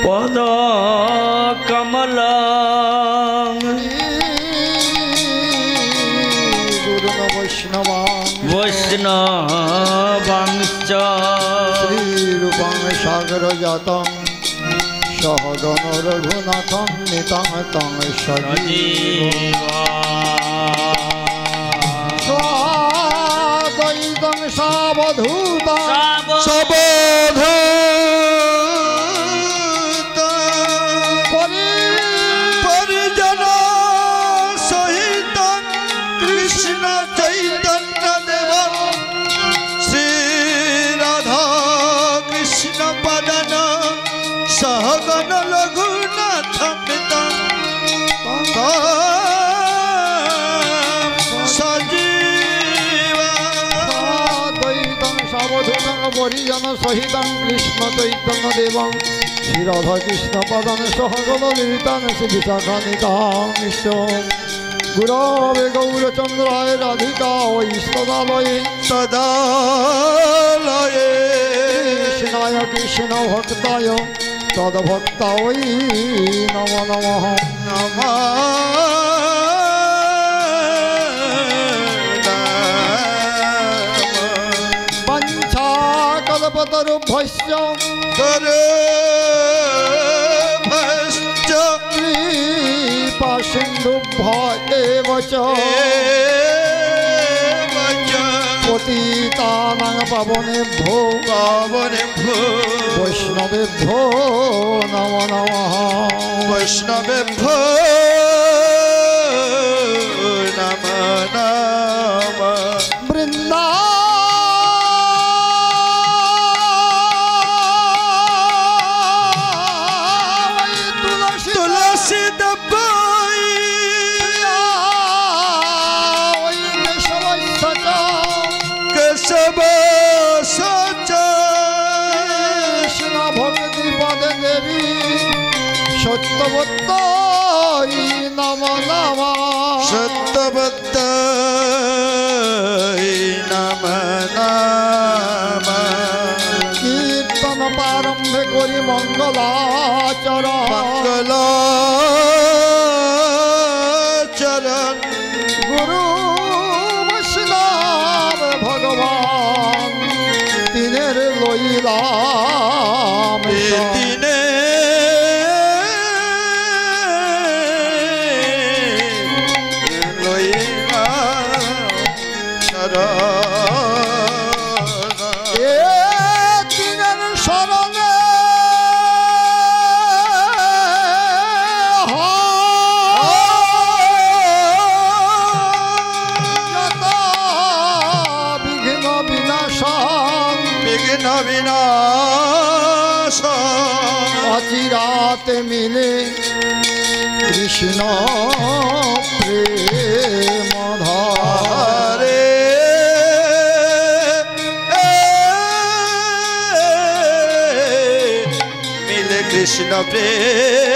পদ কমলং গুরুণ বৈষ্ণবাং বৈষ্ণবাংশ্চ শ্রীরূপং সাগর জাতং সহগণ রঘুনাথং নিতাং তং সজীবা স্বাদ্বৈতং সাবধূতং পরিজন সহিত কৃষ্ণ চৈতন্য দেব শ্রী রাধা কৃষ্ণ পদন সহগণ রঘুনাথ পরিজন সহিত কৃষ্ণ চৈতন্য দেব শ্রী রাধা কৃষ্ণ পদন সহগণ ললিতাং শ্রী বিশাখানিকাংশ গুরবে গৌরচন্দ্রায় রাধিকা ঐশ্বরালয়ে সদালয়ে কৃষ্ণায় কৃষ্ণ ভক্তায় তদ্ভক্তায় নমো নমঃ কল্পতরুভ্যশ্চ কৃপা সিন্ধুভ্য এব চ পতিতানাং পাবনেভ্যো বৈষ্ণবেভ্যো নমো নমঃ বৈষ্ণবেভ্যো নমো নমঃ বৃন্দা সত্যবত্তাই নমো নমঃ সত্যবত্তাই নমো নমঃ কীর্তন প্রারম্ভে করি মঙ্গলাচরণ মঙ্গলাচরণ গুরু বৈষ্ণব ভগবান তিনের লইলাম তিনে বিনাশ অচিরাতে মিলে কৃষ্ণ প্রেম ধারে মিলে কৃষ্ণ প্রেম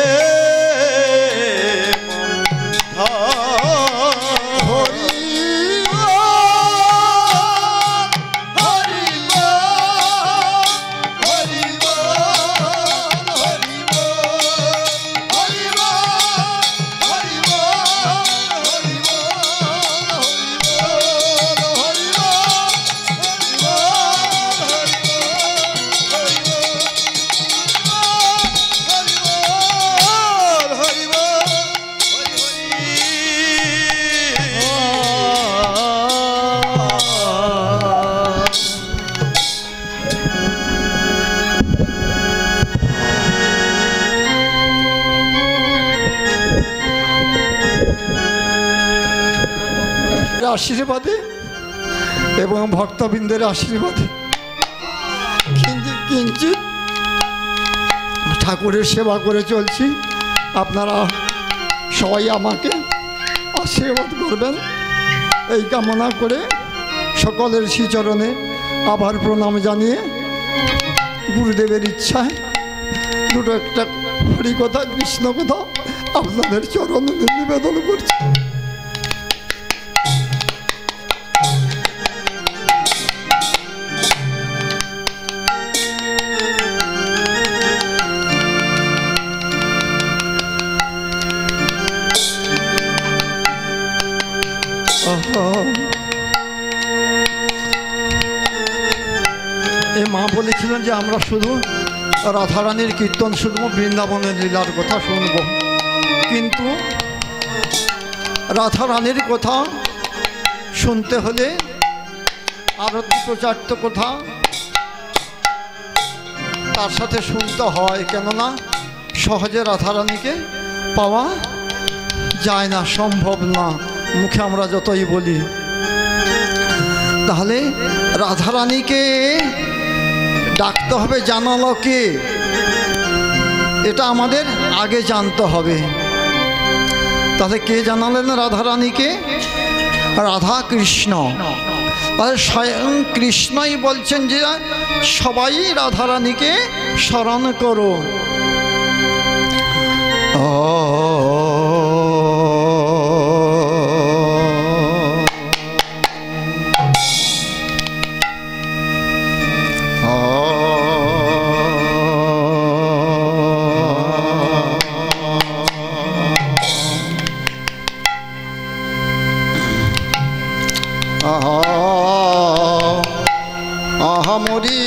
আশীর্বাদে এবং ভক্তবৃন্দের আশীর্বাদে কিঞ্চিত ঠাকুরের সেবা করে চলছি। আপনারা সবাই আমাকে আশীর্বাদ করবেন এই কামনা করে সকলের শ্রীচরণে আবার প্রণাম জানিয়ে গুরুদেবের ইচ্ছায় দুটো একটা হরিকথা কৃষ্ণ কথা আপনাদের চরণে নিবেদন করছি। বলেছিলেন যে আমরা শুধু রাধারানীর কীর্তন শুনবো, বৃন্দাবনের লীলার কথা শুনব, কিন্তু রাধারানীর কথা শুনতে হলে আরও দুটো চারটে কথা তার সাথে শুনতে হয়, কেননা সহজে রাধারানীকে পাওয়া যায় না, সম্ভব না, মুখে আমরা যতই বলি। তাহলে রাধারানীকে ডাকতে হবে, জানালো কে, এটা আমাদের আগে জানতে হবে। তাহলে কে জানালেন রাধারানীকে? রাধা কৃষ্ণ। তাহলে স্বয়ং কৃষ্ণই বলছেন যে সবাই রাধারানীকে স্মরণ করো। আহামরি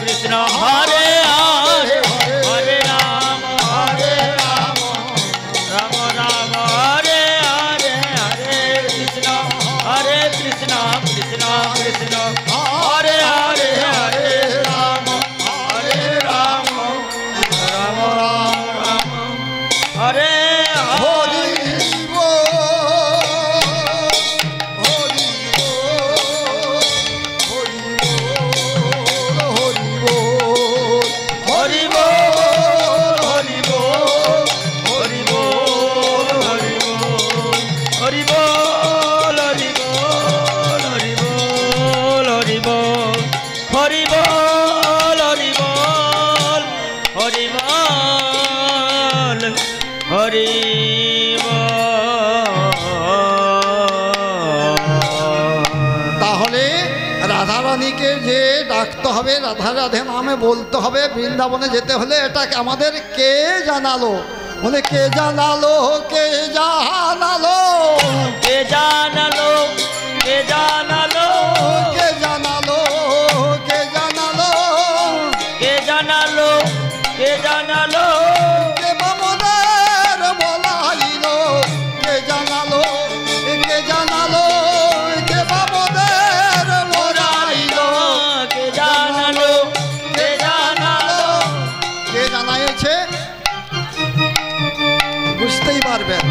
कृष्ण हरे हरे हरे राम राम राम हरे हरे हरे कृष्ण कृष्ण कृष्ण हरे हरे हरे राम राम राम हरे তাহলে রাধারানীকে যে ডাকতে হবে, রাধা রাধে নামে বলতে হবে, বৃন্দাবনে যেতে হলে এটা আমাদের কে জানালো? বলে কে জানালো, কে জানালো, কে জানালো, কে জানালো, কে জানালো, কে জানালো, কে জানালো, কে জানালো, কে বামদের বলাইলো, কে জানালো, কে জানালো, কে বামদের বলাইলো, কে জানালো, কে জানালো, কে জানাইছে বুঝতেই পারবেন।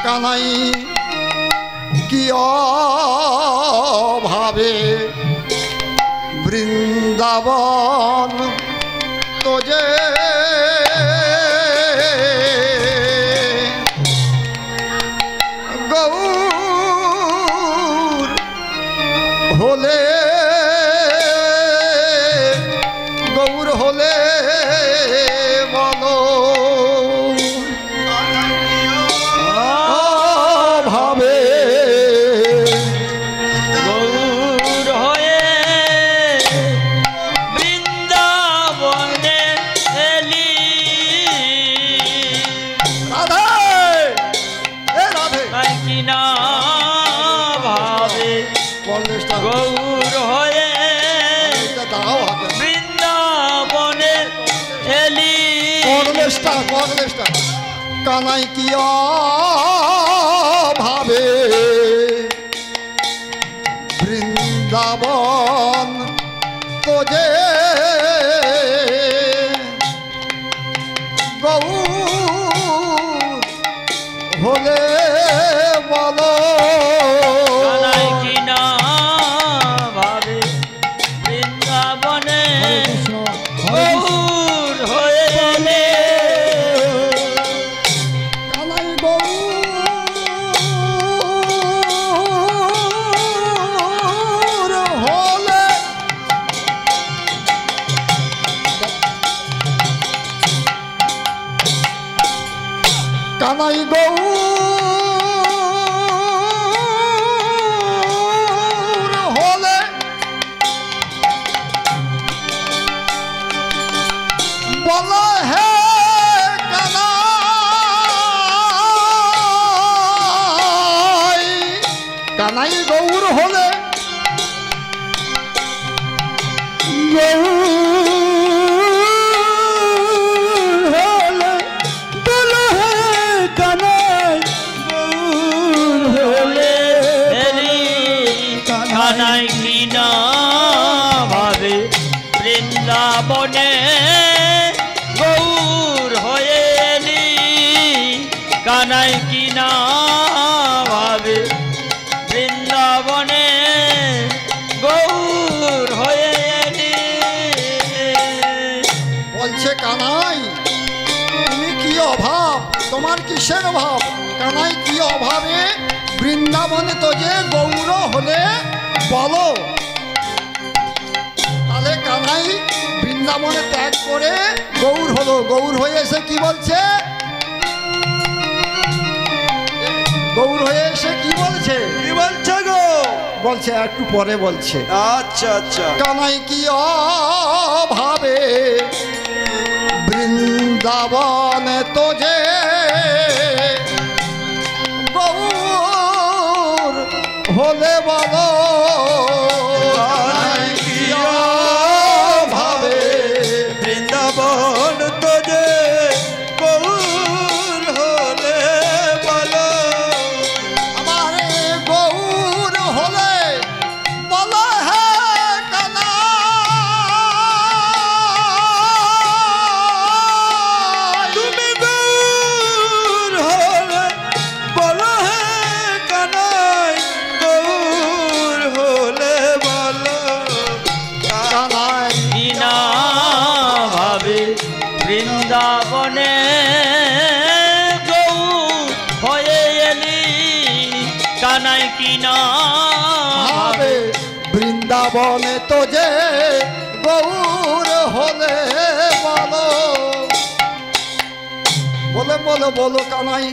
কানাই কি অভাবে বৃন্দাবন তোজে গৌর হলে, গৌর হলে বলো ভাবে গৌর হয়ে বৃন্দাবনে এলি কংগ্রেসটা কানাই কি ভাবে বৃন্দাবন তো যে গৌর হলে বলো কানাই কি না ভাবে বৃন্দাবনে গৌর হয়ে এলে কানাই গৌর হলে কানাই গৌর হলে বলা হে কানাই কানাই গৌর হলে কানাই কি না ভাবে বৃন্দাবনে গৌর হয়ে এলি কানাই কি না ভাবে বৃন্দাবনে গৌর হয়ে এলি বলছে কানাই তুমি কি অভাব তোমার কিসের অভাব কানাই কি অভাবে বৃন্দাবনে তো যে গৌর হলে বলো তাহলে কানাই বৃন্দাবনে ত্যাগ করে গৌর হলো গৌর হয়ে এসে কি বলছে গৌর হয়ে এসে কি বলছে কি বলছে গো? বলছে একটু পরে বলছে আচ্ছা আচ্ছা। কানাই কি অভাবে বৃন্দাবনে তো যে গৌর হলে বলো কানাই কি ভাবে বৃন্দাবন তো যে গৌর হলে বলো আমার গৌর হলে বলো হে কানাই তুমি গৌর হলে বলো হে কানাই গৌর হলে বলো কানাই কি না ভাবে বৃন্দাবনে গৌর হয়ে এলি কানাই কি না ভাবে বৃন্দাবনে তো যে গৌর হলে বলো বলে বলো বলো কানাই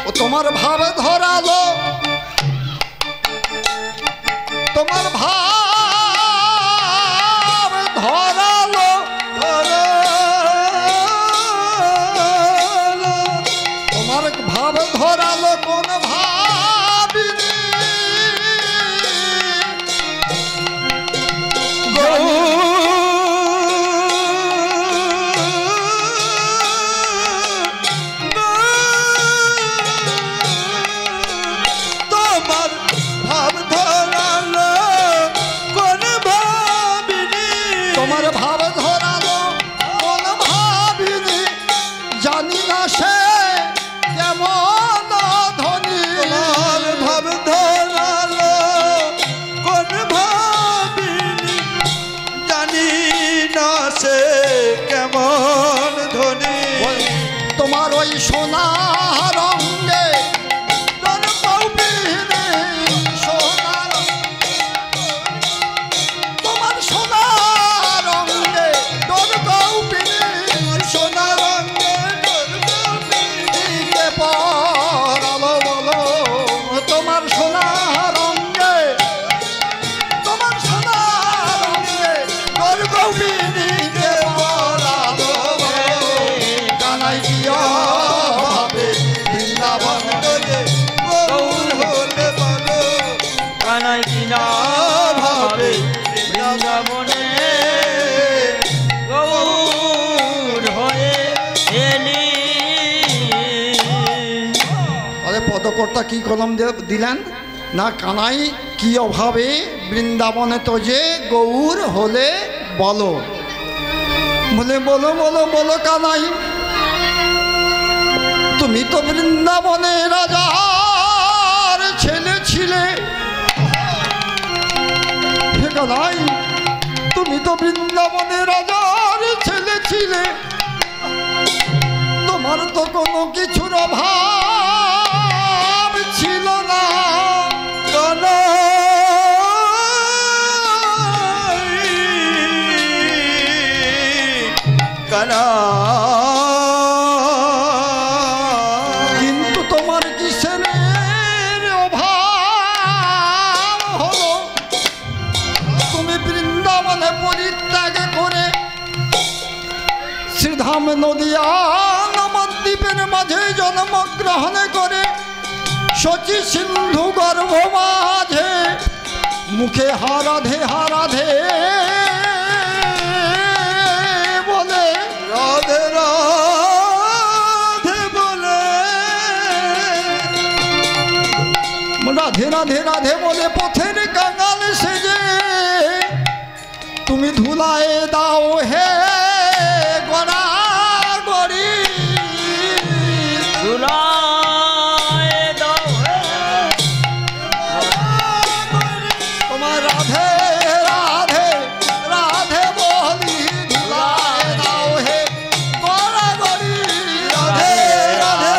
ও তোমার ভাবে ধরালো তোমার ভাব ধরালো তোমার ভাব ধরালো কোন ভাবিনি তোমার ভাব ধরালো কোন ভাবিনি তোমার ভাব ধরালো কোন ভাবিনি জানি না সে কেমন ধনী তোমার ভাব ধরালো কোন ভাবিনি জানি না সে কেমন ধনী তোমার ওই সোনা রঙে তোর পাউবিনে সোনা তোমার সোনা রঙে তোর পাউবিনে সোনা রঙে দিকে পরালো বলো তোমার সোনা রঙে তোমার সোনা রঙে তোর পাউবিনে পরালো কানাই কি ভাবে বৃন্দাবন গৌর হলে বলো কানাই কি না ভাবে বৃন্দাবনে গৌর হয়ে পদকর্তা কি কলম দিলেন না, কানাই কি অভাবে বৃন্দাবনে তো যে গৌর হলে বলো। বলে বলো বলো বলো কানাই, তুমি তো বৃন্দাবনে রাজার ছেলে ছিলে। হে কানাই, তুমি তো বৃন্দাবনে রাজার ছেলে ছিলে, তোমার তো কোনো কিছুর অভাব ছিল না। কিন্তু তোমার কিসের অভাব হলো? তুমি বৃন্দাবনে পরিত্যাগ করে শ্রীধাম নদিয়া নবদ্বীপের মাঝে জন্মগ্রহণ করে শচী সিন্ধু গর্ভ মাঝে মুখে হারাধে হারাধে বলে, রাধে রাধে বলে, রাধে রাধে রাধে বলে পথের কাঙাল সেজে তুমি ধুলায় দাও হে গড়া গড়ি। ধুলায় দাও হে তোমার রাধে রাধে রাধে বলি ধুলায় দাও হে গড়া গড়ি। রাধে রাধে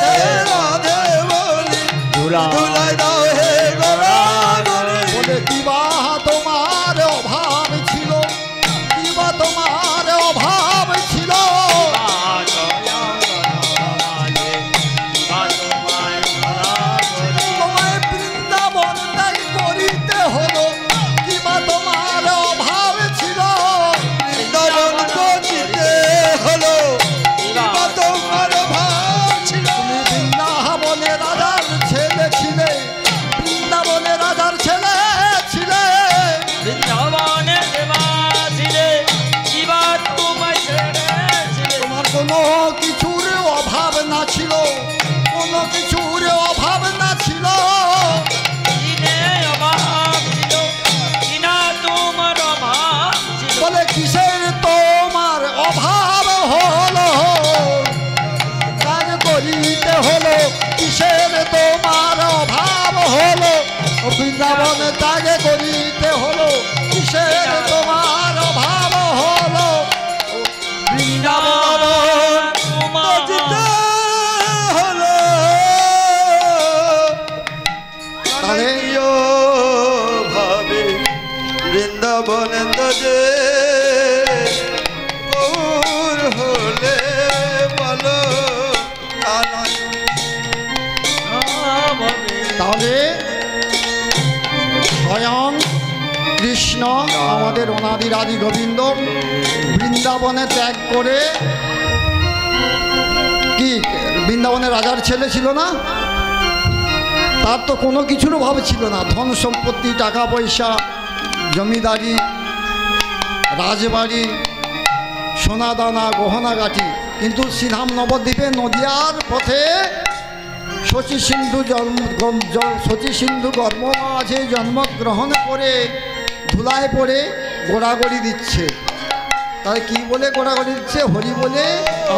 রাধে বলি, ধুলায় দাও হে গোরা গোরি। বলে কিবা তোমার অভাব ছিল, কিবা তোমার অভাব ছিল। তোমায় বৃন্দাবন ত্যাগ করিতে হলো, কিবা তোমার অভাব ছিল। বৃন্দাবন পৌঁছিতে হলো, কিবা তোমার ভাব ছিল। তুমি বৃন্দাবনে রাজার ছেলে ছিলে, বৃন্দাবনে রাজার ছেলে ছিলে। বৃন্দাবনে দেবা ছিলে, কিবা তোমায় ছেড়েছিলে। তোমার কোনো কিছুর অভাব না ছিল, কোনো কিছুর অভাব না ছিল। কিনে অভাব ছিল, কিনা তোমার অভাব ছিল। বলে কিসের তোমার অভাব হলো? কাজ করিতে হলো, কিসের তোমার অভাব হলো? বৃন্দাবন ত্যাগ করিতে হলো, কিসের তোমার অভাব হলো? বৃন্দাবন তোমার পৌঁছিতে হলো, তাহলে কানাইও ভাবে বৃন্দাবনে তো যে গৌর হলে বলো কানাই। তাহলে স্বয়ং কৃষ্ণ আমাদের অনাদির আদি গোবিন্দ বৃন্দাবনে ত্যাগ করে কি বৃন্দাবনের রাজার ছেলে ছিল না, তার তো কোনো কিছুর অভাব ছিল না। ধন সম্পত্তি, টাকা পয়সা, জমিদারি, রাজবাড়ি, সোনাদানা, গহনাগাটি। কিন্তু শ্রীধাম নবদ্বীপে নদিয়ার পথে শচী সিন্ধু শচী সিন্ধু গর্ভ মাঝে জন্মগ্রহণ করে ধুলায় পড়ে গোড়াগড়ি দিচ্ছে। তাহলে কি বলে গোড়াগড়ি দিচ্ছে? হরি বলে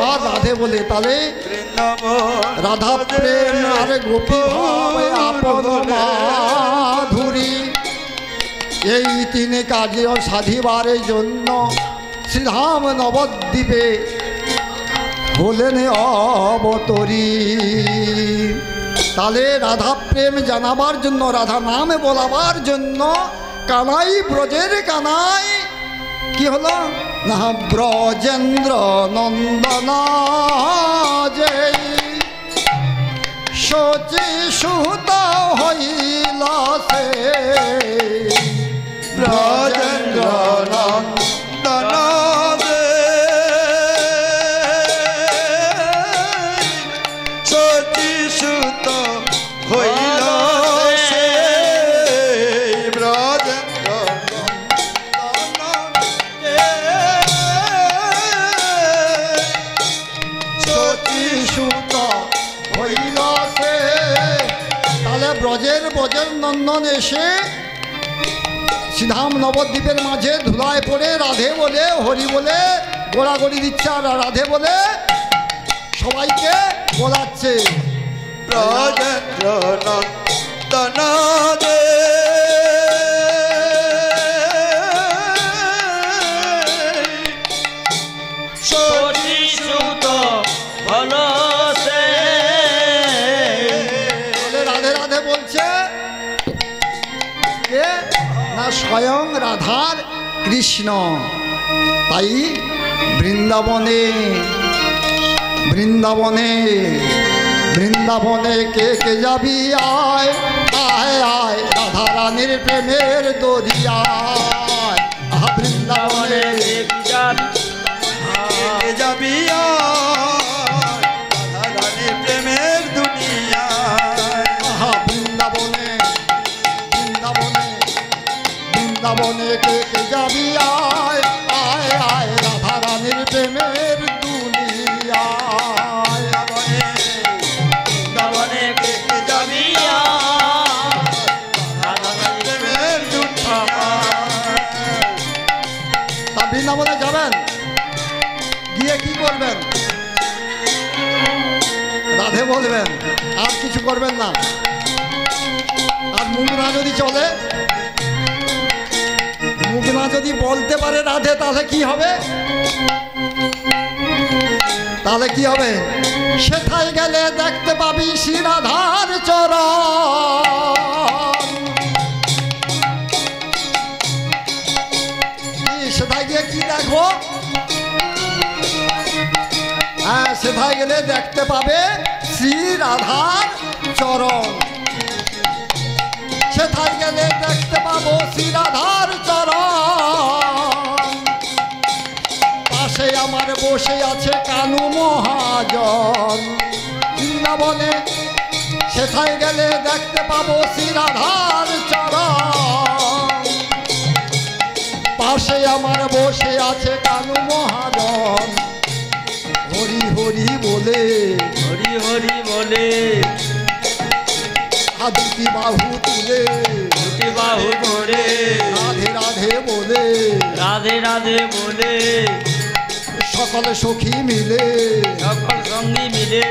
আর রাধে বলে। তাহলে বৃন্দাবন রাধা প্রেম আর গোপী ভাব আপন মাধুরী, এই তিনে কার্য সাধিবারের জন্য শ্রীধাম নবদ্বীপে হলেন অবতরী। তাহলে রাধা প্রেম জানাবার জন্য, রাধা নামে বলাবার জন্য কানাই, ব্রজের কানাই কি হলো না, ব্রজেন্দ্র নন্দনা যেই শচী সুত হইল সে ব্রজেন্দ্র নন্দন শচী সুত হইল সে। ব্রজেন্দ্র শচী সুত হইল সে ব্রজের নন্দন এসে শ্রীধাম নবদ্বীপের মাঝে ধুলায় পড়ে রাধে বলে হরি বলে গোড়াগড়ি দিচ্ছে আর রাধে বলে সবাইকে বলাচ্ছে। ব্রজেন্দ্র নন্দন দে সতী সুত হলো সে। রাধে রাধে বলছে কে না স্বয়ং রাধার কৃষ্ণ। তাই বৃন্দাবনে বৃন্দাবনে বৃন্দাবনে কে কে যাবি আয় আয় আয় রাধা রানীর প্রেমের দরিয়ায়। আহা বৃন্দাবনে যাবি রাধারানীর প্রেমের দুনিয়ায়। আহা বৃন্দাবনে বৃন্দাবনে বৃন্দাবনে কে কে যাবি আয় আয় আয় রাধা রানীর প্রেমের দুনিয়ায়। বৃন্দাবনে কে কে যাবি প্রেমের দুনিয়ায়। তা বৃন্দাবনে যাবেন, গিয়ে কি করবেন? রাধে বলবেন, আর কিছু করবেন না। আর মুখ না যদি চলে, মুখ না যদি বলতে পারে রাধে, তাহলে কি হবে? তাহলে কি হবে? সেথায় গেলে দেখতে পাবি শ্রী রাধার চরণ। সেথায় গিয়ে কি দেখবো? হ্যাঁ, সেথায় গেলে দেখতে পাবে শ্রী রাধার চরণ। সেথায় গেলে দেখতে পাবো শ্রী রাধার চরণ। পাশে আমার বসে আছে কানু মহাজন। বৃন্দাবনে সেথায় গেলে দেখতে পাবো শ্রী রাধার চরণ। পাশে আমার বসে আছে কানু মহাজন। হরি হরি বলে হরি হরি বলে দুটি বাহু তুলে দুটি বাহু ধরে রাধে রাধে বলে রাধে রাধে বলে সকল সখী মিলে সকল সঙ্গী মিলে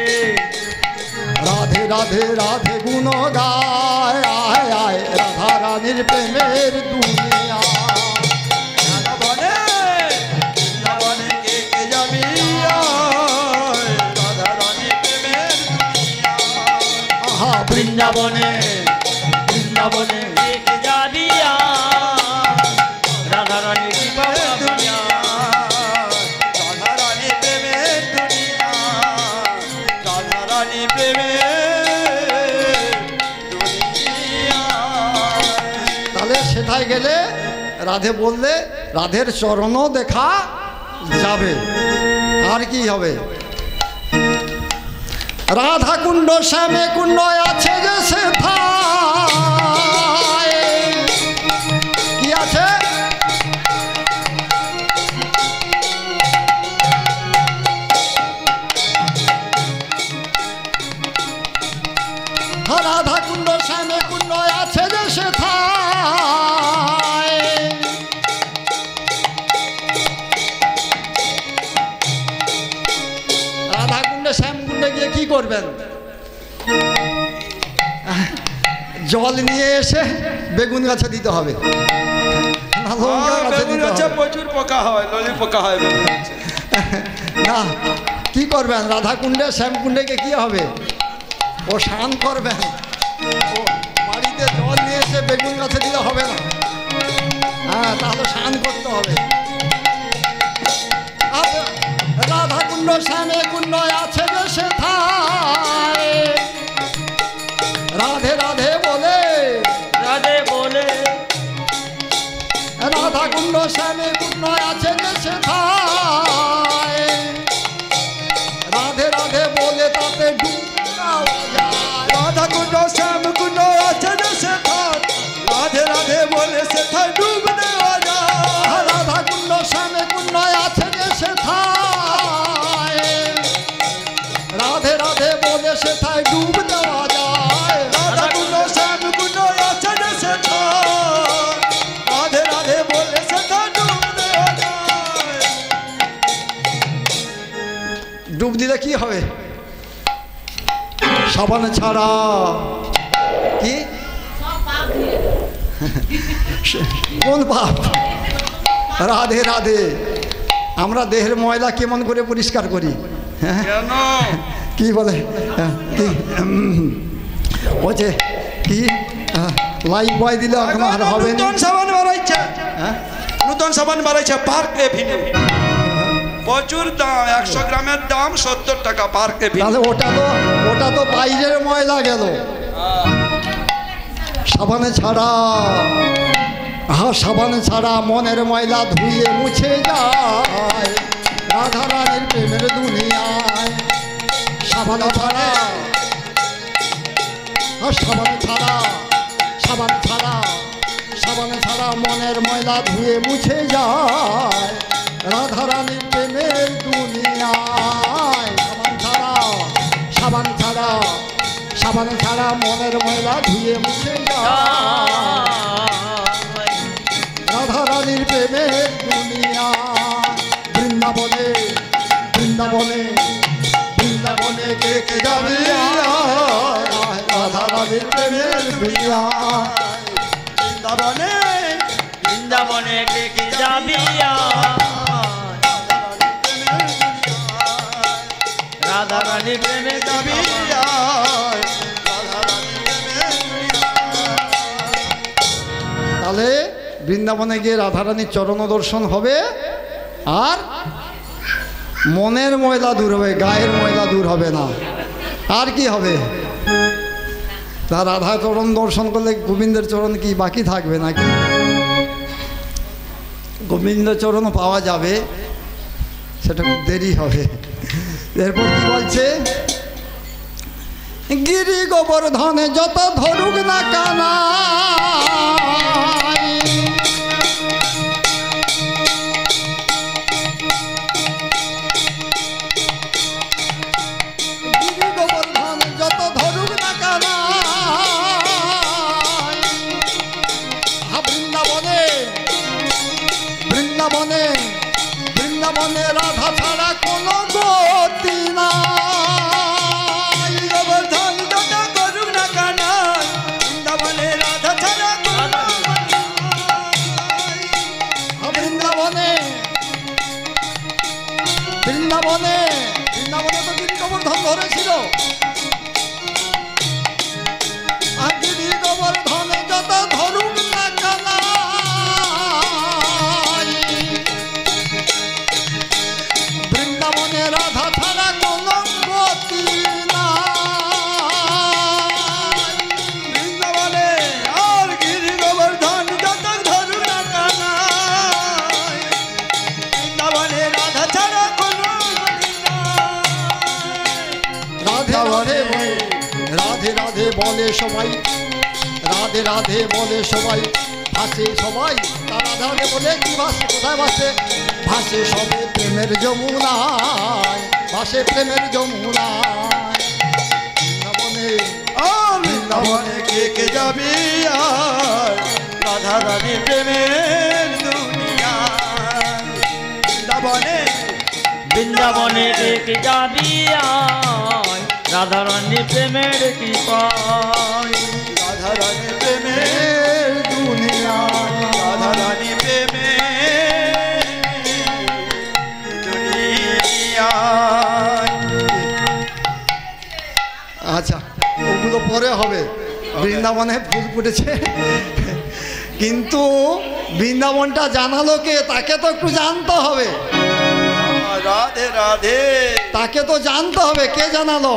রাধে রাধে রাধে গুণ গায় আয় আয় রাধা রানীর প্রেমের দুনিয়া। বৃন্দাবনে কে কে যাবি রাধারানীর প্রেমের দুনিয়ায়। আহা বৃন্দাবনে বৃন্দাবনে কে কে যাবি রাধা রানী কি পাওয়া দুনিয়া। রাধারানীর প্রেমের দুনিয়ায়। রাধারানীর প্রেমের দুনিয়ায়। তাহলে সেটাই গেলে রাধে বললে রাধের চরণও দেখা যাবে। আর কি হবে? রাধা কুণ্ড শ্যামে কুণ্ড আছে যে সেথায় কি আছে? রাধা কুণ্ড শ্যামে কুণ্ড আছে যে সেথায়। রাধা কুণ্ডে শ্যাম কুণ্ডে গিয়ে কি করবেন? জল নিয়ে এসে বেগুন গাছে দিতে হবে, না লঙ্কা গাছে বেগুন দিতে গাছে হবে। প্রচুর পোকা হয়, ললি পোকা হয় বেগুন গাছে। না, কি করবেন? রাধা কুণ্ডে শ্যাম কুণ্ডে গিয়ে কি হবে? ও স্নান করবেন। ও বাড়িতে জল নিয়ে এসে বেগুন গাছে দিলে হবে না। হ্যাঁ, তাহলে স্নান করতে হবে। রাধা কুণ্ড শ্যামে কুণ্ড আছে যে সেথায়। রাধে রাধে বলে রাধে বলে রাধা কুণ্ড শ্যামে কুণ্ড আছে যে সেথায়। রাধে রাধে বলে তাতে ডুব দেওয়া যায়। রাধা কুণ্ড শ্যাম কুণ্ড আছে যে সেথায়। রাধে রাধে বলে সেথায় ডুব দেওয়া যায়। রাধা কুণ্ড শ্যামে কুণ্ড আছে যে সেথায়। রাধে রাধে বলে সেথায় ডুব দেওয়া যায়। রাধা কুণ্ড শ্যাম ডুব দিলে কি হবে? সাবান ছাড়া কি কোন পাপ? রাধে রাধে। আমরা দেহের ময়লা কেমন করে পরিষ্কার করি? হ্যাঁ কি বলে কি বলছে কি লাইফ বয় দিলে এখন আর হবে না। নতুন সাবান বাড়াইছে, নতুন সাবান বাড়াইছে পার্ক এভিনিউ, প্রচুর দাম, 100 গ্রামের দাম 70 টাকা পার্ক এভিনিউ। তাহলে ওটা তো বাইরের ময়লা গেল। সাবানে ছাড়া সাবানে ছাড়া মনের ময়লা ধুয়ে মুছে যায় রাধা রানীর প্রেমের দুনিয়ায়। সাবানে ছাড়া সাবানে ছাড়া সাবানে ছাড়া সাবানে ছাড়া মনের ময়লা ধুয়ে মুছে যায় রাধা রানীর প্রেমের দুনিয়ায়। সাবান ছাড়া সাবান ছাড়া মনের ময়লা ধুয়ে মুছে যায় রাধা রানীর প্রেমের দুনিয়া। বৃন্দাবনে বৃন্দাবনে বৃন্দাবনে কে কে যাবে রাধা রানীর প্রেমের দুনিয়া। বৃন্দাবনে বৃন্দাবনে কে কে যাবি রাধা রানী প্রেমে যাবি। তাহলে বৃন্দাবনে গিয়ে রাধারানীর চরণ দর্শন হবে আর মনের ময়লা দূর হবে, গায়ের ময়লা দূর হবে না। আর কি হবে? তা রাধা চরণ দর্শন করলে গোবিন্দের চরণ কি বাকি থাকবে নাকি? গোবিন্দ চরণ পাওয়া যাবে, সেটা খুব দেরি হবে। এরপর কি বলছে? গিরি গোবর্ধনে যত ধরুক না কানা বৃন্দাবনে বৃন্দাবনে রাধা ছাড়া কোনো গতি নাই। গোবর্ধন যত করুক না কানা, বৃন্দাবনে রাধা ছাড়া কোনো গতি নাই। বৃন্দাবনে বৃন্দাবনে বৃন্দাবনে তো গিরি গোবর্ধন ধরেছিল। আর গিরি গোবর্ধনে যত ধরুক না কানা বৃন্দাবনে রাধা ছাড়া কোনো গতি নাই। বৃন্দাবনে আর গিরি গোবর্ধন যত ধরুক না কানা, বৃন্দাবনে রাধা ছাড়া কোনো গতি নাই। রাধে রাধে রাধে রাধে বলে সবাই, রাধে রাধে বলে সবাই, ভাসে সবাই। তা রাধে রাধে বলে কি ভাসে? কোথায় ভাসে? ভাসে সবে প্রেমের যমুনায়, ভাসে প্রেমের যমুনায়। বৃন্দাবনে বৃন্দাবনে কে কে যাবি আর রাধা রানী প্রেমের দুনিয়া। বৃন্দাবনে বৃন্দাবনে কে কে যাবি রাধা রানী প্রেমের কৃপায়। রাধা রানী প্রেমের দুনিয়া, রাধা রানী প্রেমের দুনিয়া। আচ্ছা, ওগুলো পরে হবে। বৃন্দাবনে ফুল ফুটেছে, কিন্তু বৃন্দাবনটা জানালো কে? তাকে তো একটু জানতে হবে। রাধে রাধে, তাকে তো জানতে হবে। কে জানালো?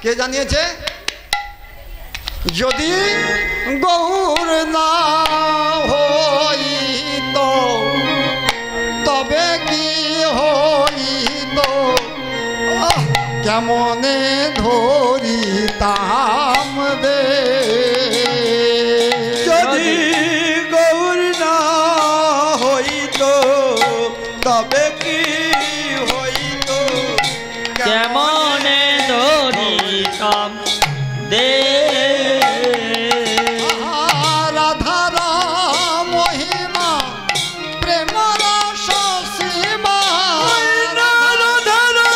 কে জানিয়েছে? যদি গৌর না হইত তবে কি হইত, কেমনে ধরিতাম দে। যদি গৌর না হইত তবে কি হইত, কেমনে ধরি কাম দে। রাধারা মহিমা প্রেম রস সীমা, রাধারা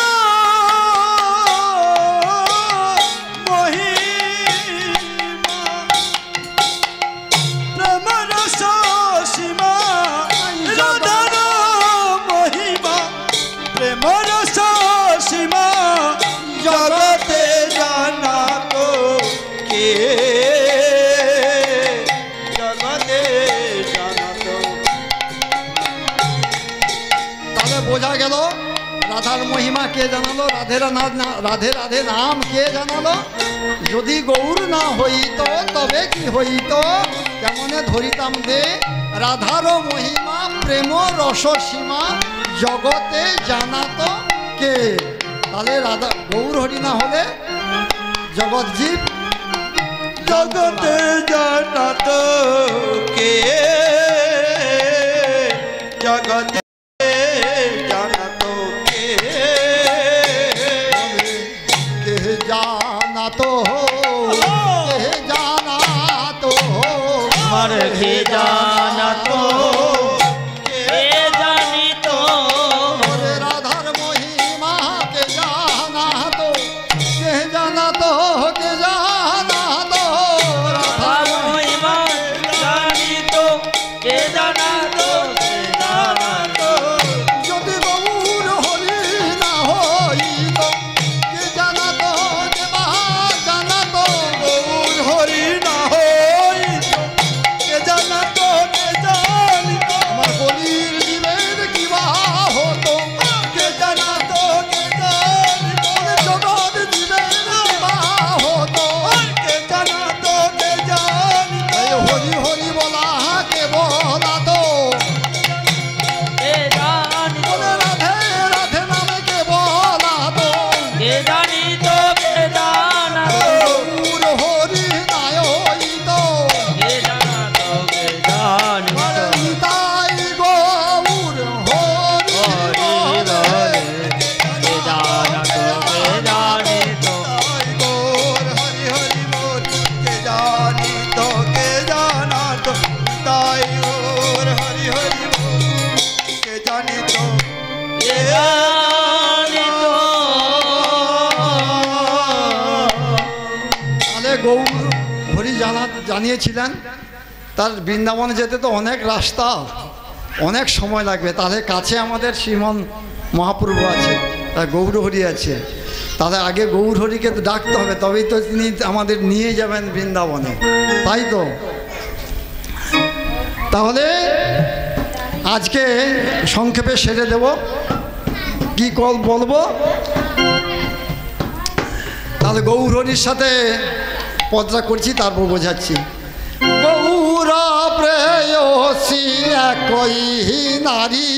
কে জগতে জানাতো। তাহলে বোঝা গেল রাধার মহিমা কে জানালো, রাধে রাধে নাম কে জানালো। যদি গৌর না হইত তবে কি হইত, কেমনে ধরিতাম দে রাধার মহিমা প্রেম রস সীমা জগতে জানাতো কে। তাহলে রাধা গৌর হরি না হলে জগৎ জীব জগতে জানাতো কে জগতে জানাতো কে কে জানাতো কে জানাতো আমার কে জানাতো কে জানিতো ওরে রাধার মহিমা কে জানাতো কে জানাতো কে জানাতো রাধার মহিমা জানিতো কে জানাতো কে জানাতো যদি গৌর হরি না হইত কে জানাতো কে বা জানাতো গৌর হরি না হইত কে জানাতো কে জানিতো। আমার বলির জীবের কি বা হতো কে জানাতো কে জানিতো। জগৎ জীবের কি বা হতো কে জানাতো কে জানিতো। এই হরি হরি বলা কে বলাতো কে জানিতো বলে রাধে রাধে নামে কে বলাতো কে জানিতো কে জানাতো গৌর হরি নাই হইত কে জানাতো কে জানিতো নিতাই গৌর হরি হরি বলে। বলে কে জানাতো কে জানিতো তাই গৌর হরি হরি বল কে জানিতো কে জানাতো। তাই গৌর হরি হরি বল কে জানিতো কে জানিতো তাহলে গৌর হরি জানিয়েছিলেন। তার বৃন্দাবনে যেতে তো অনেক রাস্তা, অনেক সময় লাগবে। তাহলে কাছে আমাদের শ্রীমন মহাপ্রভু আছে, তার গৌর হরি আছে। তাহলে আগে গৌর হরিকে তো ডাকতে হবে, তবেই তো তিনি আমাদের নিয়ে যাবেন বৃন্দাবনে, তাই তো। তাহলে আজকে সংক্ষেপে সেরে দেব, কি বলবো। তাহলে গৌর হরির সাথে পদটা করছি, তারপর বোঝাচ্ছি। গৌর প্রেয়সী একই নারী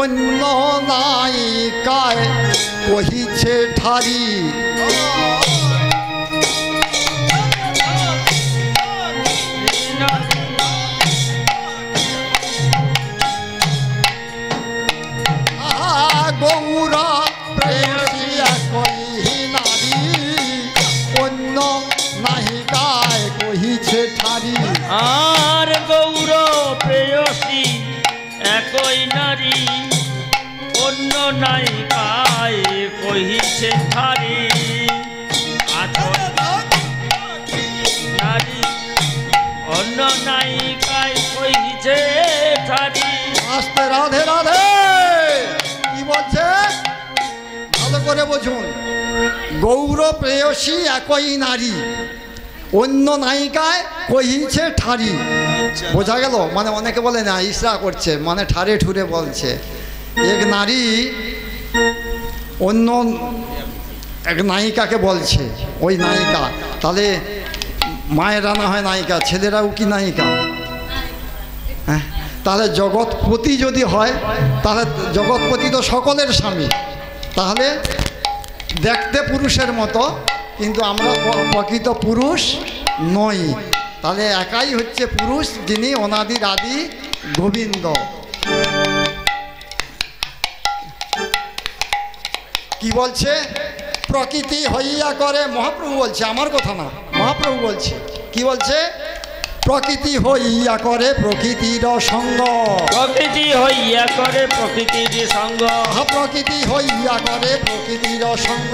অন্য নায়িকায় কহিছে ঠারি। গৌর প্রেয়সী একই নারী অন্য নায়িকায় কহিছে ঠারি। আর গৌর প্রেয়সী একই নারী অন্য নায়িকায় কহিছে ঠারি। নারী অন্য নায়িকায় কহিছে ঠারি। আস্তে রাধে রাধে কি বলছে ভালো করে বুঝুন। গৌর প্রেয়সী একই নারী অন্য নায়িকায় কহিছে ঠারি। বোঝা গেল? মানে অনেকে বলে না ইসরা করছে, মানে ঠারে ঠুরে বলছে। এক নারী অন্য এক নায়িকাকে বলছে, ওই নায়িকা। তাহলে মায়ের রান্না হয় নায়িকা, ছেলেরাও কি নায়িকা? হ্যাঁ, তাহলে জগৎপতি যদি হয়, তাহলে জগৎপতি তো সকলের স্বামী। তাহলে দেখতে পুরুষের মতো, কিন্তু আমরা প্রকৃত পুরুষ নই। তাহলে একাই হচ্ছে পুরুষ, যিনি অনাদির আদি গোবিন্দ। কি বলছে? প্রকৃতি হইয়া করে, মহাপ্রভু বলছে, আমার কথা না, মহাপ্রভু বলছে। কি বলছে? প্রকৃতি হইয়া করে প্রকৃতির সঙ্গ। প্রকৃতি হইয়া করে প্রকৃতির সঙ্গ। প্রকৃতি হইয়া করে প্রকৃতির সঙ্গ।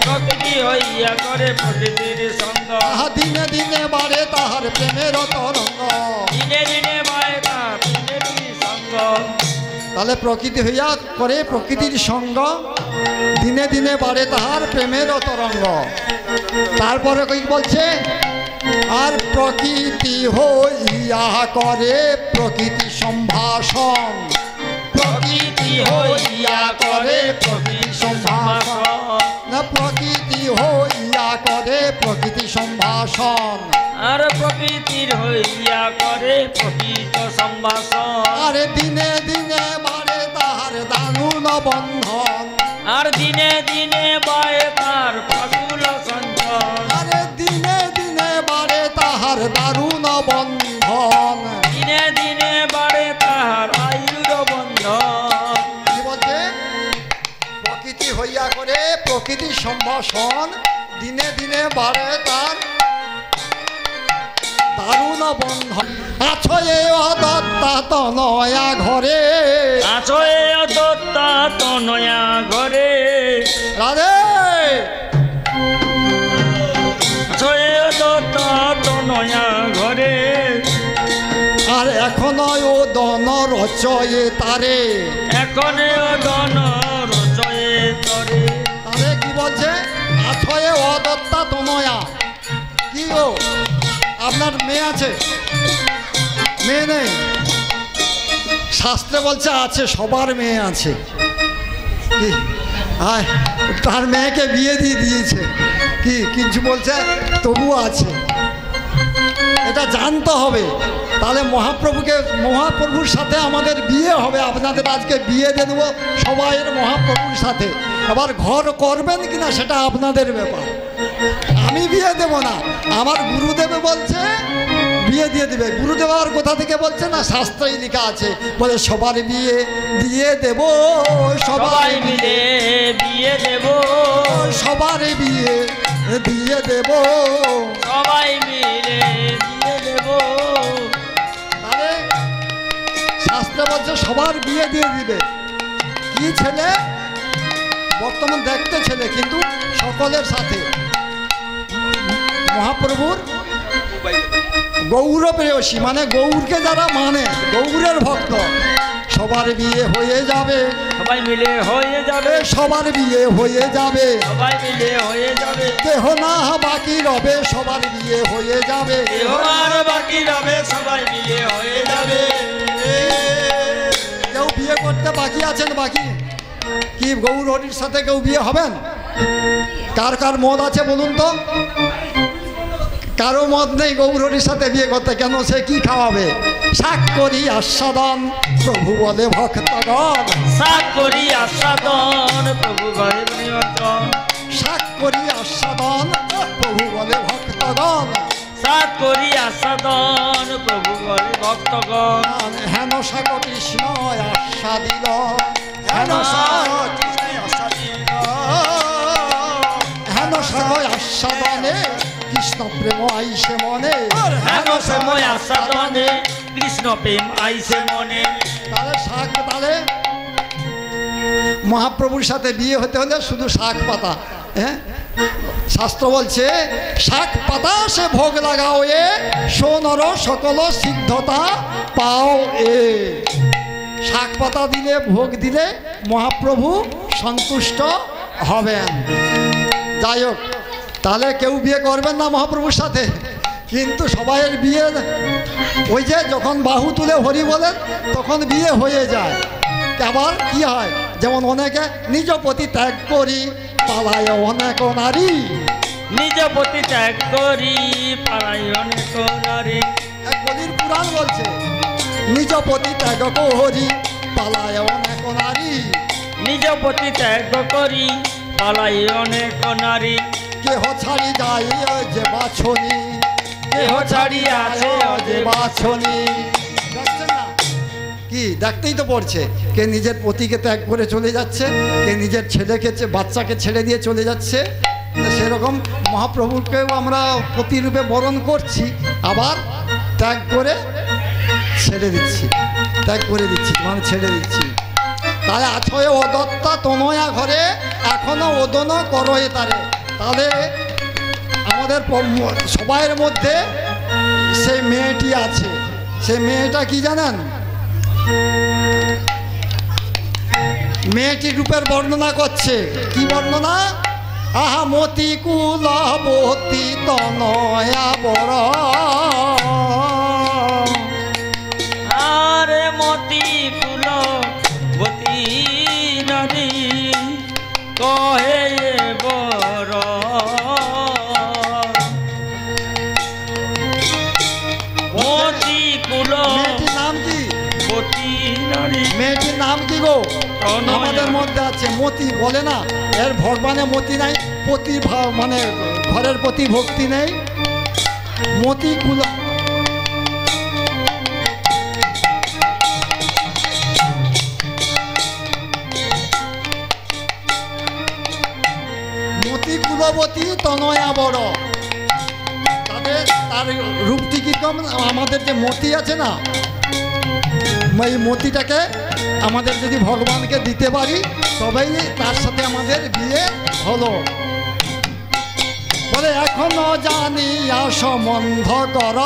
প্রকৃতি হইয়া করে প্রকৃতির সঙ্গ। দিনে দিনে বাড়ে তাহার প্রেমের তরঙ্গ। দিনে দিনে বাড়ে তাহার প্রেমের সঙ্গ। তাহলে প্রকৃতি হইয়া করে প্রকৃতির সঙ্গ, দিনে দিনে বাড়ে তাহার প্রেমের তরঙ্গ। তারপরে কি বলছে, আর প্রকৃতি হইয়া করে প্রকৃতি সম্ভাষণ, প্রকৃতি হইয়া করে প্রকৃতি সম্ভাষণ, না প্রকৃতি হইয়া করে প্রকৃতি সম্ভাষণ, আর প্রকৃতির হইয়া করে প্রকৃত সম্ভাষণ। আরে দিনে দিনে বাড়ে তাহার দারুণ বন্ধন, আর দিনে দিনে বাড়ে তার ফাগুল সঞ্চন, আরে দিনে দিনে বাড়ে তাহার দারুণ বন্ধন। দিনে দিনে বাড়ে তাহার আয়ুর বন্ধন। কি বলছে, প্রকৃতি হইয়া করে প্রকৃতি সম্ভাষণ, দিনে দিনে বাড়ে তার দারুণ বন্ধন। আছো এ অদত্তা তনয়া ঘরে, আছো এ দত্তা তনয়া ঘরে, রাধে আছো এ দত্তা তনয়া ঘরে, আর এখনো ও দন রচয়ে তারে, এখন দন রচয়ে তরে। তাহলে কি বলছে, আছো এ অদত্তা তনয়া। কি গো, আপনার মেয়ে আছে? মেয়ে নেই? শাস্ত্রে বলছে আছে, সবার মেয়ে আছে। কি আয়, তার মেয়েকে বিয়ে দিয়ে দিয়েছে, কি কিছু বলছে তবুও আছে, এটা জানতে হবে। তাহলে মহাপ্রভুর সাথে আমাদের বিয়ে হবে। আপনাদের আজকে বিয়ে দিয়ে দেবো সবাইয়ের মহাপ্রভুর সাথে। আবার ঘর করবেন কিনা সেটা আপনাদের ব্যাপার, আমি বিয়ে দেব না। আমার গুরুদেব বলছে বিয়ে দিয়ে দিবে। গুরুদেব আর কোথা থেকে বলছে না, শাস্ত্রেই লেখা আছে, বলে সবার বিয়ে দিয়ে দেব, সবাই মিলে বিয়ে দেব, সবার বিয়ে দিয়ে দেব, সবাই মিলে বিয়ে দেব। তাহলে শাস্ত্রে বলছে সবার বিয়ে দিয়ে দিবে। কি ছেলে, বর্তমান দেখতে ছেলে, কিন্তু সকলের সাথে মহাপ্রভুর গৌর প্রেয়সী, মানে গৌরকে যারা মানে, গৌরের ভক্ত, সবার বিয়ে হয়ে যাবে, সবাই মিলে হয়ে যাবে, সবার বিয়ে হয়ে যাবে, সবাই মিলে হয়ে যাবে, কেহ না বাকি রবে, সবার বিয়ে হয়ে যাবে। কেহ আর বাকি রবে, সবাই মিলে হয়ে যাবে। কেউ বিয়ে করতে বাকি আছেন? বাকি কি গৌর হরির সাথে কেউ বিয়ে হবেন? কার কার মত আছে বলুন তো? কারো মত নেই গৌর হরির সাথে বিয়ে করতে। কেন? সে কি খাওয়াবে? শাক করি আস্বাদন, প্রভু বলে ভক্তগণ, শাক করি আস্বাদন, প্রভু ঘরে নিমন্ত্রণ, শাক করি আস্বাদন, প্রভু বলে ভক্তগণ, শাক করি আস্বাদন, প্রভু ঘরে ভক্তগণ। হেন শাক কৃষ্ণ আস্বাদিল, হেন শাক হেন শাক আস্বাদনে কৃষ্ণ প্রেম আইসে মনে, হেন সময় আস্বাদনে কৃষ্ণ প্রেম আইসে মনে। তাহলে শাক, তাহলে মহাপ্রভুর সাথে বিয়ে হতে হলে শুধু শাক পাতা, হ্যাঁ শাস্ত্র বলছে শাক পাতা সে ভোগ লাগাও এ, সোনর সকল সিদ্ধতা পাও এ। শাক পাতা দিলে, ভোগ দিলে মহাপ্রভু সন্তুষ্ট হবেন। যাই হোক, তাহলে কেউ বিয়ে করবেন না মহাপ্রভুর সাথে, কিন্তু সবাইয়ের বিয়ে ওই যে যখন বাহু তুলে হরি বলেন তখন বিয়ে হয়ে যায়। আবার কি হয়, যেমন অনেকে নিজ প্রতি ত্যাগ করি পালায় অনেক নারী, নিজ প্রতি ত্যাগ করি পালাই অনেক নারী। এক কলির পুরাণ বলছে নিজ প্রতি ত্যাগ করি পালায় অনেক নারী, নিজ প্রতি ত্যাগ করি পালাই অনেক নারী। কেহ ছাড়ি যায় যে বাছনি, কেহ ছাড়ি আছে যে বাছনি। দেখছেন না কি, দেখতেই তো পড়ছে, কে নিজের পতিকে ত্যাগ করে চলে যাচ্ছে, কে নিজের ছেলেকে বাচ্চাকে ছেড়ে দিয়ে চলে যাচ্ছে। সেরকম মহাপ্রভুকেও আমরা পতিরূপে বরণ করছি, আবার ত্যাগ করে ছেড়ে দিচ্ছি, ত্যাগ করে দিচ্ছি মানে ছেড়ে দিচ্ছি। তাহলে আছয় অদত্তা তনয়া ঘরে, এখনো ওদন করয়ে তারে। তাহলে আমাদের সবাইয়ের মধ্যে সেই মেয়েটি আছে। সেই মেয়েটা কি জানেন? মেয়েটির রূপের বর্ণনা করছে। কি বর্ণনা? আহা মতি কুলবতী তনয়া বড়, আরে মতি কুলবতী নারী কহে বড়, মতি মেয়েটির নাম কি? কুলবতী নারী। মেয়েটির নাম কি গো? আমাদের মধ্যে আছে মতি, বলে না এর ভগবানে মতি নাই, পতি মানে ঘরের প্রতি ভক্তি নেই। মতি কুল মতি কুলবতী তনয়া বড়। তার রূপটি কিরকম? আমাদের যে মতি আছে না, এই মতিটাকে আমাদের যদি ভগবানকে দিতে পারি তবেই তার সাথে আমাদের বিয়ে হলো। বলে এখনো জানিয়া সম্বন্ধ কর,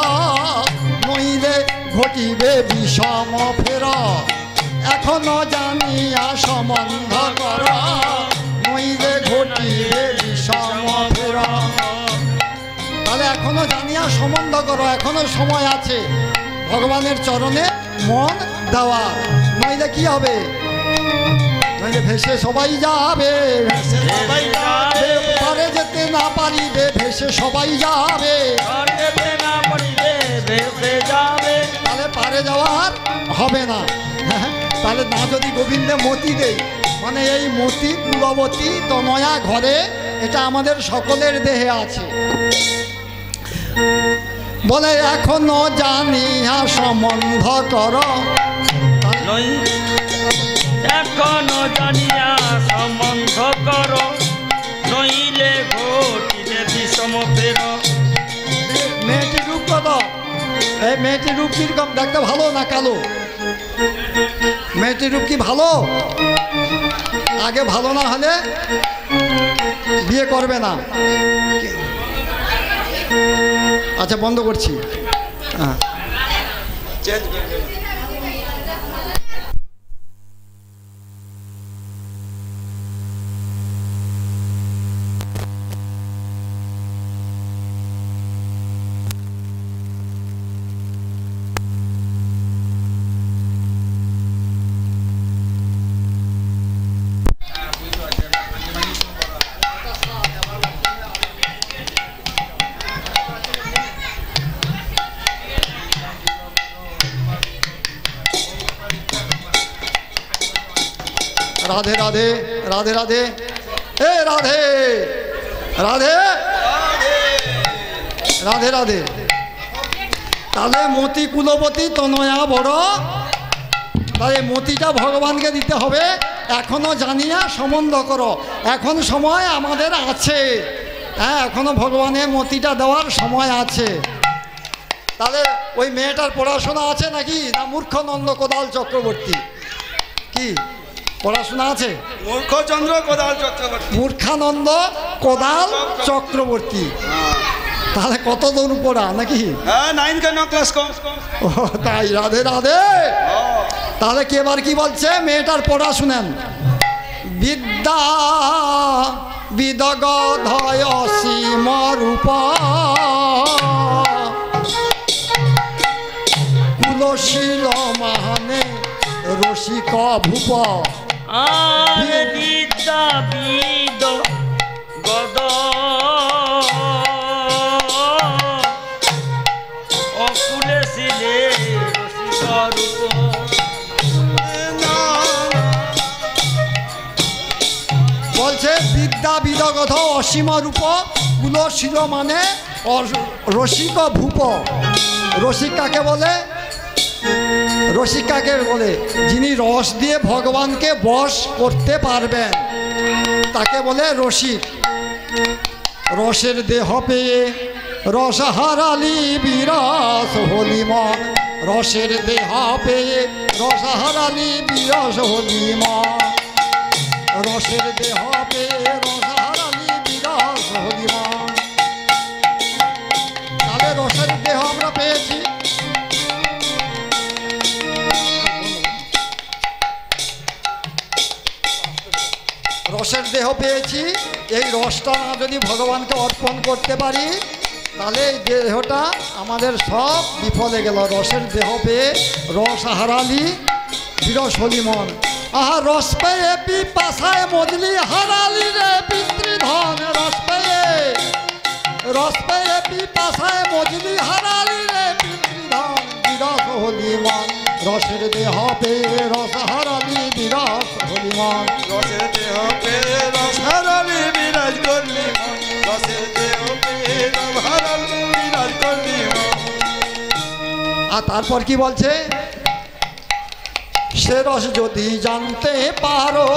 নইলে ঘটিবে বিষম ফের। এখনো জানিয়া সম্বন্ধ কর, নইলে ঘটিবে বিষম ফের। তাহলে এখনো জানিয়া সম্বন্ধ করো, এখনো সময় আছে ভগবানের চরণে মন দেওয়া, নইলে কি হবে? নইলে ভেসে সবাই যাবে, পারে যেতে না পারিবে, ভেসে সবাই যাবে, তাহলে পারে যাওয়ার হবে না। তাহলে না যদি গোবিন্দে মতি দেই, মানে এই মতি কুলবতী তনয়া ঘরে, এটা আমাদের সকলের দেহে আছে। বলে এখনো জানিয়া সম্বন্ধ কর, এখনো জানিয়া সম্বন্ধ কর, নইলে ঘটিবে বিষম ফের। মেয়েটির রূপ কত? এই মেয়েটির রূপ কিরকম? দেখতে ভালো না কালো? মেয়েটির রূপ কি ভালো? আগে ভালো না হলে বিয়ে করবে না। আচ্ছা বন্ধ করছি। হ্যাঁ রাধে রাধে রাধে রাধে, এ রাধে রাধে রাধে রাধে। তাহলে মতি কুলবতী তনয়া বড়, তাহলে মতিটা ভগবানকে দিতে হবে। এখনো জানিয়া সম্বন্ধ করো, এখন সময় আমাদের আছে। হ্যাঁ এখনো ভগবানের মতিটা দেওয়ার সময় আছে। তাহলে ওই মেয়েটার পড়াশোনা আছে নাকি? না মূর্খনন্দ কোদাল চক্রবর্তী? কি পড়াশোনা আছে? মূর্খচন্দ্র কোদাল চক্রবর্তী, মূর্খানন্দ কোদাল চক্রবর্তী। তাহলে কত দূর পড়া নাকি? হ্যাঁ 9 কেন ক্লাস কম। ও তাই, রাধে রাধে। তাহলে কি এবার কি বলছে মেয়েটার পড়া শুনেন। বিদ্যা বিদগধয় অসীম রূপ, কুলশীল মাহানে রসিক ভূপ। আরে বিদ্যা বিদ গদ অকুলে শিলে রসিক রূপ। বলছে বিদ্যা বিদগধ অসীম রূপ, কুলশীল মানে রসিক ভূপ। রসিক কাকে বলে? রসিক কাকে বলে? যিনি রস দিয়ে ভগবানকে বশ করতে পারবেন তাকে বলে রসিক। রসের দেহ পেয়ে রস হারালি বিরস হলি মন, রসের দেহ পেয়ে রস হারালি বিরস হলি মন, রসের দেহ পেয়ে রস হারালি বিরস হলি মন। তাহলে রসের দেহ আমরা পেয়েছি। এই রসটা না যদি ভগবানকে অর্পণ করতে পারি তাহলে এই দেহটা আমাদের সব বিফলে গেল। রসের দেহ পেয়ে রস হারালি বিরস হলি মন। আহা রস পেয়ে পিপাসায় মজলি হারালি রে পিতৃধন। রস পেয়ে পিপাসায় মজলি হারালি রে পিতৃধন। বিরস হলি মন রসের দেহ পেয়ে রস হারালি বিরস হলি মন। রসের দেহ পেয়ে রস হারালি বিরাজ করলি মন। রসের দেহ পেয়ে রস হারালি বিরাজ করলি মন। আর তারপর কি বলছে? সে রস যদি জানতে পারো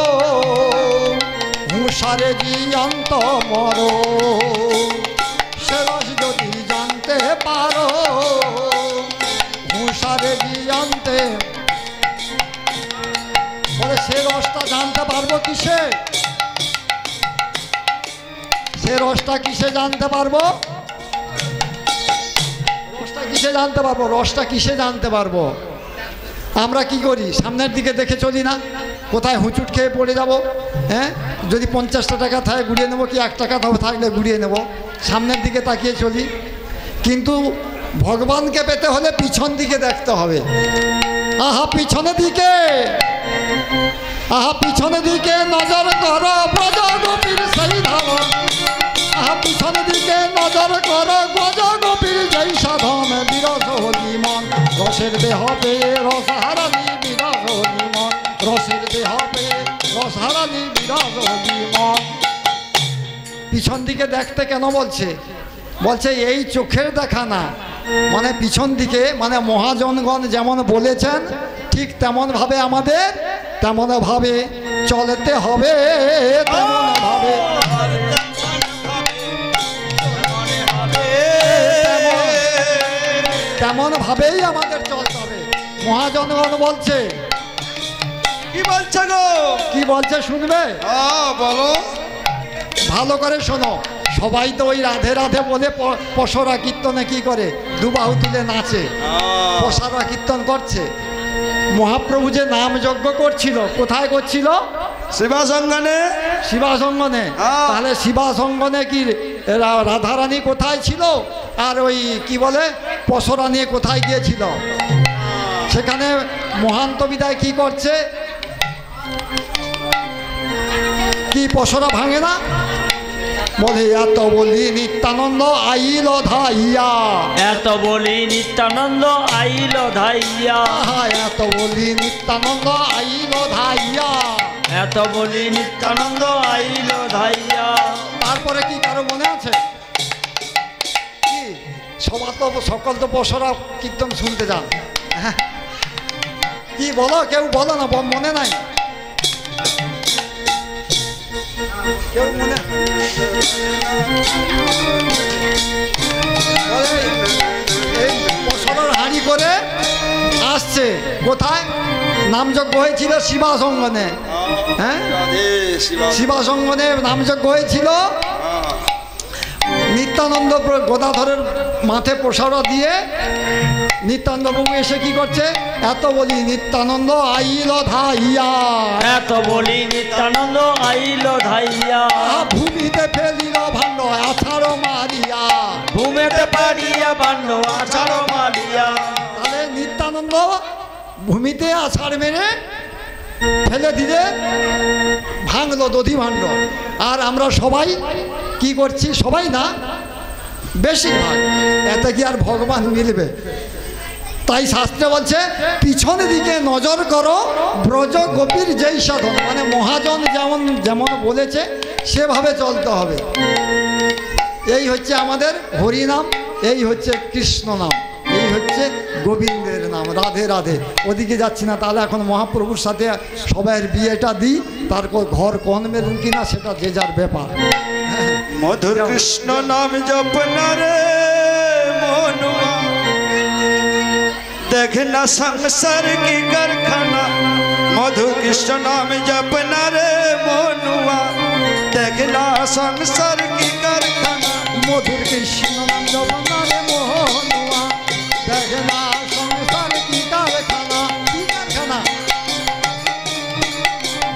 হুঁসারে জিয়ন্ত মরো। সে রস যদি জানতে পারো হুঁসারে জিয়ন্তে। বলে সে রসটা জানতে পারবো কিসে? সে রসটা কিসে জানতে পারবো? রসটা কিসে জানতে পারবো? রসটা কিসে জানতে পারবো? আমরা কি করি? সামনের দিকে দেখে চলি না? কোথায় হুঁচুট খেয়ে পড়ে যাব? হ্যাঁ, যদি 50টা টাকা থাকে ঘুরিয়ে নেবো, কি 1 টাকা থাকলে ঘুরিয়ে নেব, সামনের দিকে তাকিয়ে চলি। কিন্তু ভগবানকে পেতে হলে পিছন দিকে দেখতে হবে। আহা পিছনে দিকে, আহা পিছনে দিকে নজর করো ব্রজ গোপীর সেই ধারণ। আহা পিছনে দিকে নজর করো ব্রজ গোপীর যেই সাধন। বিরস হলি মন রসের দেহ পেয়ে রস হারালি বিরস হলি মন। রসের দেহ পেয়ে রস হারালি বিরস হলি মন। পিছন দিকে দেখতে কেন বলছে? বলছে এই চোখের দেখা না, মানে পিছন দিকে, মানে মহাজনগণ যেমন বলেছেন ঠিক তেমনভাবে আমাদের তেমনভাবে চলতে হবে। তেমনভাবে তেমনভাবেই আমাদের চলতে হবে। মহাজনগণ বলছে। কি বলছে গো? কি বলছে শুনবে? বলো। ভালো করে শোনো। সবাই তো ওই রাধে রাধে বলে পশরা কীর্তনে কি করে? দুবাহু তুলে নাচে, পশরা কীর্তন করছে। মহাপ্রভু যে নাম যজ্ঞ করছিল, কোথায় করছিল? শিবাসঙ্গনে। শিবাসঙ্গনে। তাহলে শিবাসঙ্গনে কি রাধারানী কোথায় ছিল? আর ওই কি বলে পশরা নিয়ে কোথায় গিয়েছিল? সেখানে মহান্ত বিদায় কি করছে? কি পশরা ভাঙে না? বলে এত বলি নিত্যানন্দ আইল ধাইয়া। এত বলি নিত্যানন্দ আইল ধাইয়া। এত বলি নিত্যানন্দ আইল ধাইয়া। এত বলি নিত্যানন্দ আইল ধাইয়া। তারপরে কি কারো মনে আছে? কি সবার তো সকল তো পশরা কীর্তন শুনতে যান। কি বলো? কেউ বলো না, মনে নাই? কেউ মনে এই পশরার হাঁড়ি করে আসছে কোথায়? নামযজ্ঞ হয়েছিল শিবাসঙ্গনে। হ্যাঁ, শিবাসঙ্গনে নামযজ্ঞ হয়েছিল। নিত্যানন্দ গদাধরের মাথে পশরা দিয়ে নিত্যানন্দ বাবু এসে কি করছে? এত বলি নিত্যানন্দ আইল ধাইয়া। এত বলি নিত্যানন্দ আইল ধাইয়া। ভূমিতে ফেলিল ভাণ্ড আছাড় মারিয়া। ভূমিতে পারিয়া ভাণ্ড আছাড় মারিয়া। তাহলে নিত্যানন্দ ভূমিতে আছাড় মেরে ফেলে দিলে ভাঙলো দধি ভাণ্ড। আর আমরা সবাই কি করছি? সবাই না, বেশিরভাগ। এতে কি আর ভগবান মিলবে? তাই শাস্ত্রে বলছে পিছন দিকে নজর করো ব্রজ গোপীর যেই সাধন। মানে মহাজন যেমন যেমন বলেছে সেভাবে চলতে হবে। এই হচ্ছে আমাদের হরিনাম, এই হচ্ছে কৃষ্ণ নাম, এই হচ্ছে গোবিন্দের নাম। রাধে রাধে। ওদিকে যাচ্ছি না, তাহলে এখন মহাপ্রভুর সাথে সবাইয়ের বিয়েটা দিই, তারপর ঘর কন মেলেন কিনা সেটা যে যার ব্যাপার। মধুর কৃষ্ণ নাম জপনা রে মনুয়া। देखना संसार की कारखाना। मधु कृष्ण नाम जपना रे मनुआ। देखना संसार की कारखाना। मधुर कृष्ण नाम जपना रे मनुआ। देखना संसार की कारखाना।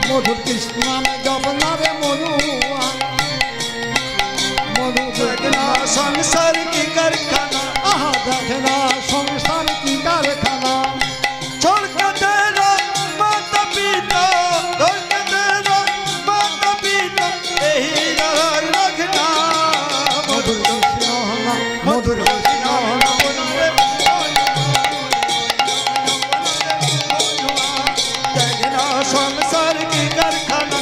मधुर कृष्ण नाम जपना रे मनुआ। মধু देखना संसार की कारखाना आहा देखना संसार की कारखाना छोड़ के तेरा माता पिता छोड़ के तेरा माता पिता यही रखना मधुर कृष्ण मधुर कृष्ण देखना संसार की कारखाना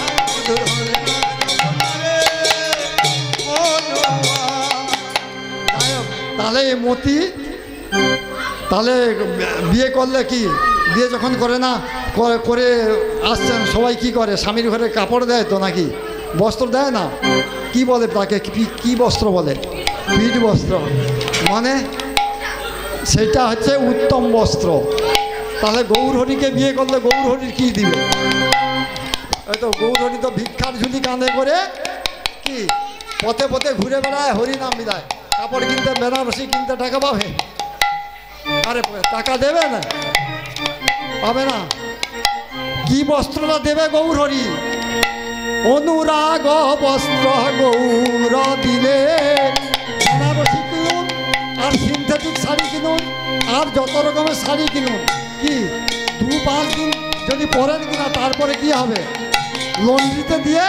তাহলে এই মতি তাহলে বিয়ে করলে কি বিয়ে যখন করে না করে আসছেন সবাই কি করে স্বামীর ঘরে কাপড় দেয় তো নাকি বস্ত্র দেয় না কি বলে তাকে কি বস্ত্র বলে পিঠ বস্ত্র মানে সেটা হচ্ছে উত্তম বস্ত্র তাহলে গৌরহরিকে বিয়ে করলে গৌরহরির কি দিবে এই তো গৌরহরি তো ভিক্ষার ঝুলি কাঁধে করে কি পথে পথে ঘুরে বেড়ায় হরি নাম বিলায় কাপড় কিনতে বেনারসি কিনতে টাকা পাবে আরে টাকা দেবে না পাবে না কি বস্ত্রটা দেবে গৌরহরি অনুরাগ বস্ত্র গৌর দিলে বেনারসি কিনুন আর সিনথেটিক শাড়ি কিনুন আর যত রকমের শাড়ি কিনুন কি 2-5 দিন যদি পরেন কিনা তারপরে কি হবে লন্ড্রিতে দিয়ে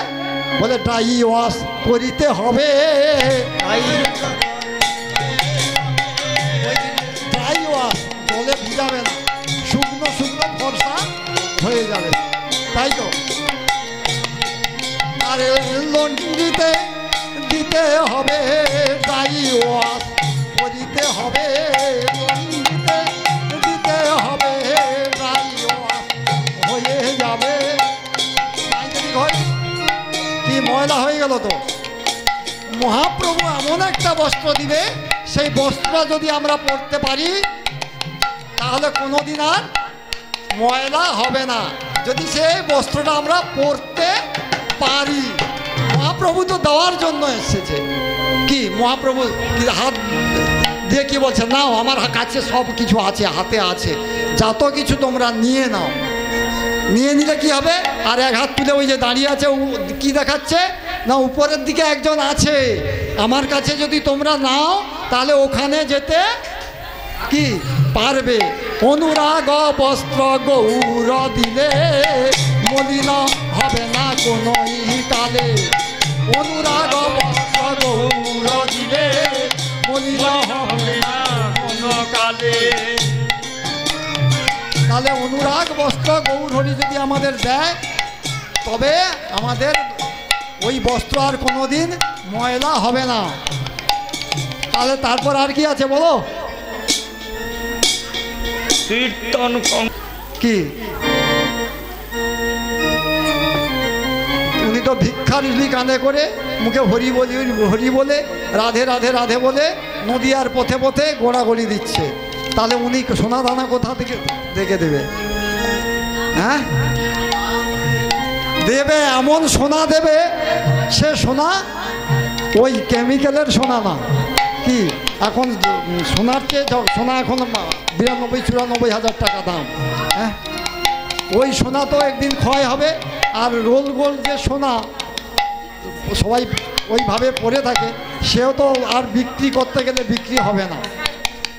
বলে ড্রাই ওয়াশ করিতে হবে ড্রাই ওয়াশ জলে ভিজাবে না শুকনো শুকনো ফর্সা হয়ে যাবে তাই তো আর লন্ড্রিতে দিতে হবে ড্রাই ওয়াশ করিতে হবে লন্ড্রিতে দিতে হবে ড্রাই ওয়াশ হয়ে যাবে কি ময়লা হয়ে গেল তো মহাপ্রভু এমন একটা বস্ত্র দিবে সেই বস্ত্র যদি আমরা পরতে পারি তাহলে কোনোদিন আর ময়লা হবে না যদি সেই বস্ত্রটা আমরা পরতে পারি মহাপ্রভু তো দেওয়ার জন্য এসেছে কি মহাপ্রভু হাত দিয়ে কি বলছে নাও আমার কাছে সব কিছু আছে হাতে আছে যত কিছু তোমরা নিয়ে নাও নিয়ে নিলে কি হবে আর এক হাত তুলে ওই যে দাঁড়িয়ে আছে কি দেখাচ্ছে না উপরের দিকে একজন আছে আমার কাছে যদি তোমরা নাও তাহলে ওখানে যেতে কি পারবে অনুরাগ বস্ত্র গৌর দিলে মলিন হবে না কোনো কালে অনুরাগ বস্ত্র গৌর দিলে মলিন হবে না কোনো কালে তাহলে অনুরাগ বস্ত্র গৌরহরি যদি আমাদের দেয় তবে আমাদের ওই বস্ত্র আর কোনোদিন ময়লা হবে না তাহলে তারপর আর কি আছে বলো কীর্তন কি উনি তো ভিক্ষার ঝুলি কাঁধে করে মুখে হরি বলে রাধে রাধে রাধে বলে নদীয়ার পথে পথে গোড়াগড়ি দিচ্ছে তাহলে উনি সোনা দানা কোথা থেকে দেখে দেবে হ্যাঁ দেবে এমন সোনা দেবে সে সোনা ওই কেমিক্যালের সোনা না কি এখন সোনার চেয়ে সোনা এখন 92-94 হাজার টাকা দাম হ্যাঁ ওই সোনা তো একদিন ক্ষয় হবে আর রোল গোল যে সোনা সবাই ওইভাবে পরে থাকে সেও তো আর বিক্রি করতে গেলে বিক্রি হবে না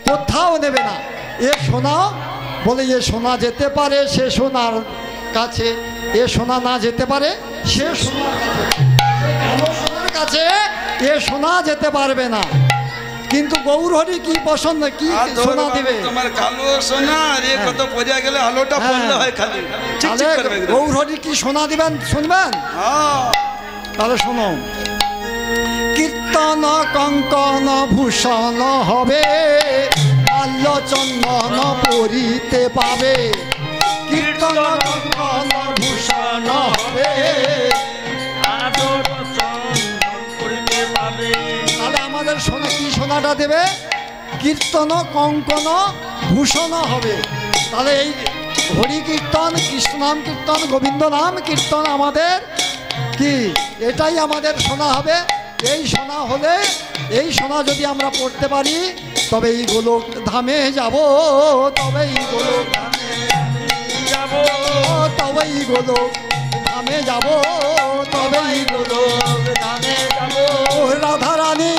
কোথাও নেবে না এ সোনা বলে এ সোনা যেতে পারে সে সোনার কাছে এ সোনা না যেতে পারে সে সোনার কাছে এ সোনা যেতে পারবে না কিন্তু গৌরহরি কি পছন্দ কি সোনা দিবে তোমার কালো সোনা আর এ কত পড়ে গেলে আলোটা পড়লে হয় খালি গৌরহরি কি সোনা দিবেন শুনবেন তাহলে শোনো কীর্তন কঙ্কন ভূষণ হবে মাল্য চন্দন পরিতে পাবে কীর্তন কঙ্কন ভূষণ হবে তাহলে আমাদের সোনা কি সোনাটা দেবে কীর্তন কঙ্কন ভূষণ হবে তাহলে এই হরি কীর্তন কৃষ্ণ নাম কীর্তন গোবিন্দ নাম কীর্তন আমাদের কি এটাই আমাদের সোনা হবে এই সোনা হলে এই সোনা যদি আমরা পড়তে পারি তবে এই গোলক ধামে যাব তবে এই গোলক যাব তবে এই গোলক ধামে যাব তবে এই গোলক ধামে যাব রাধা রানী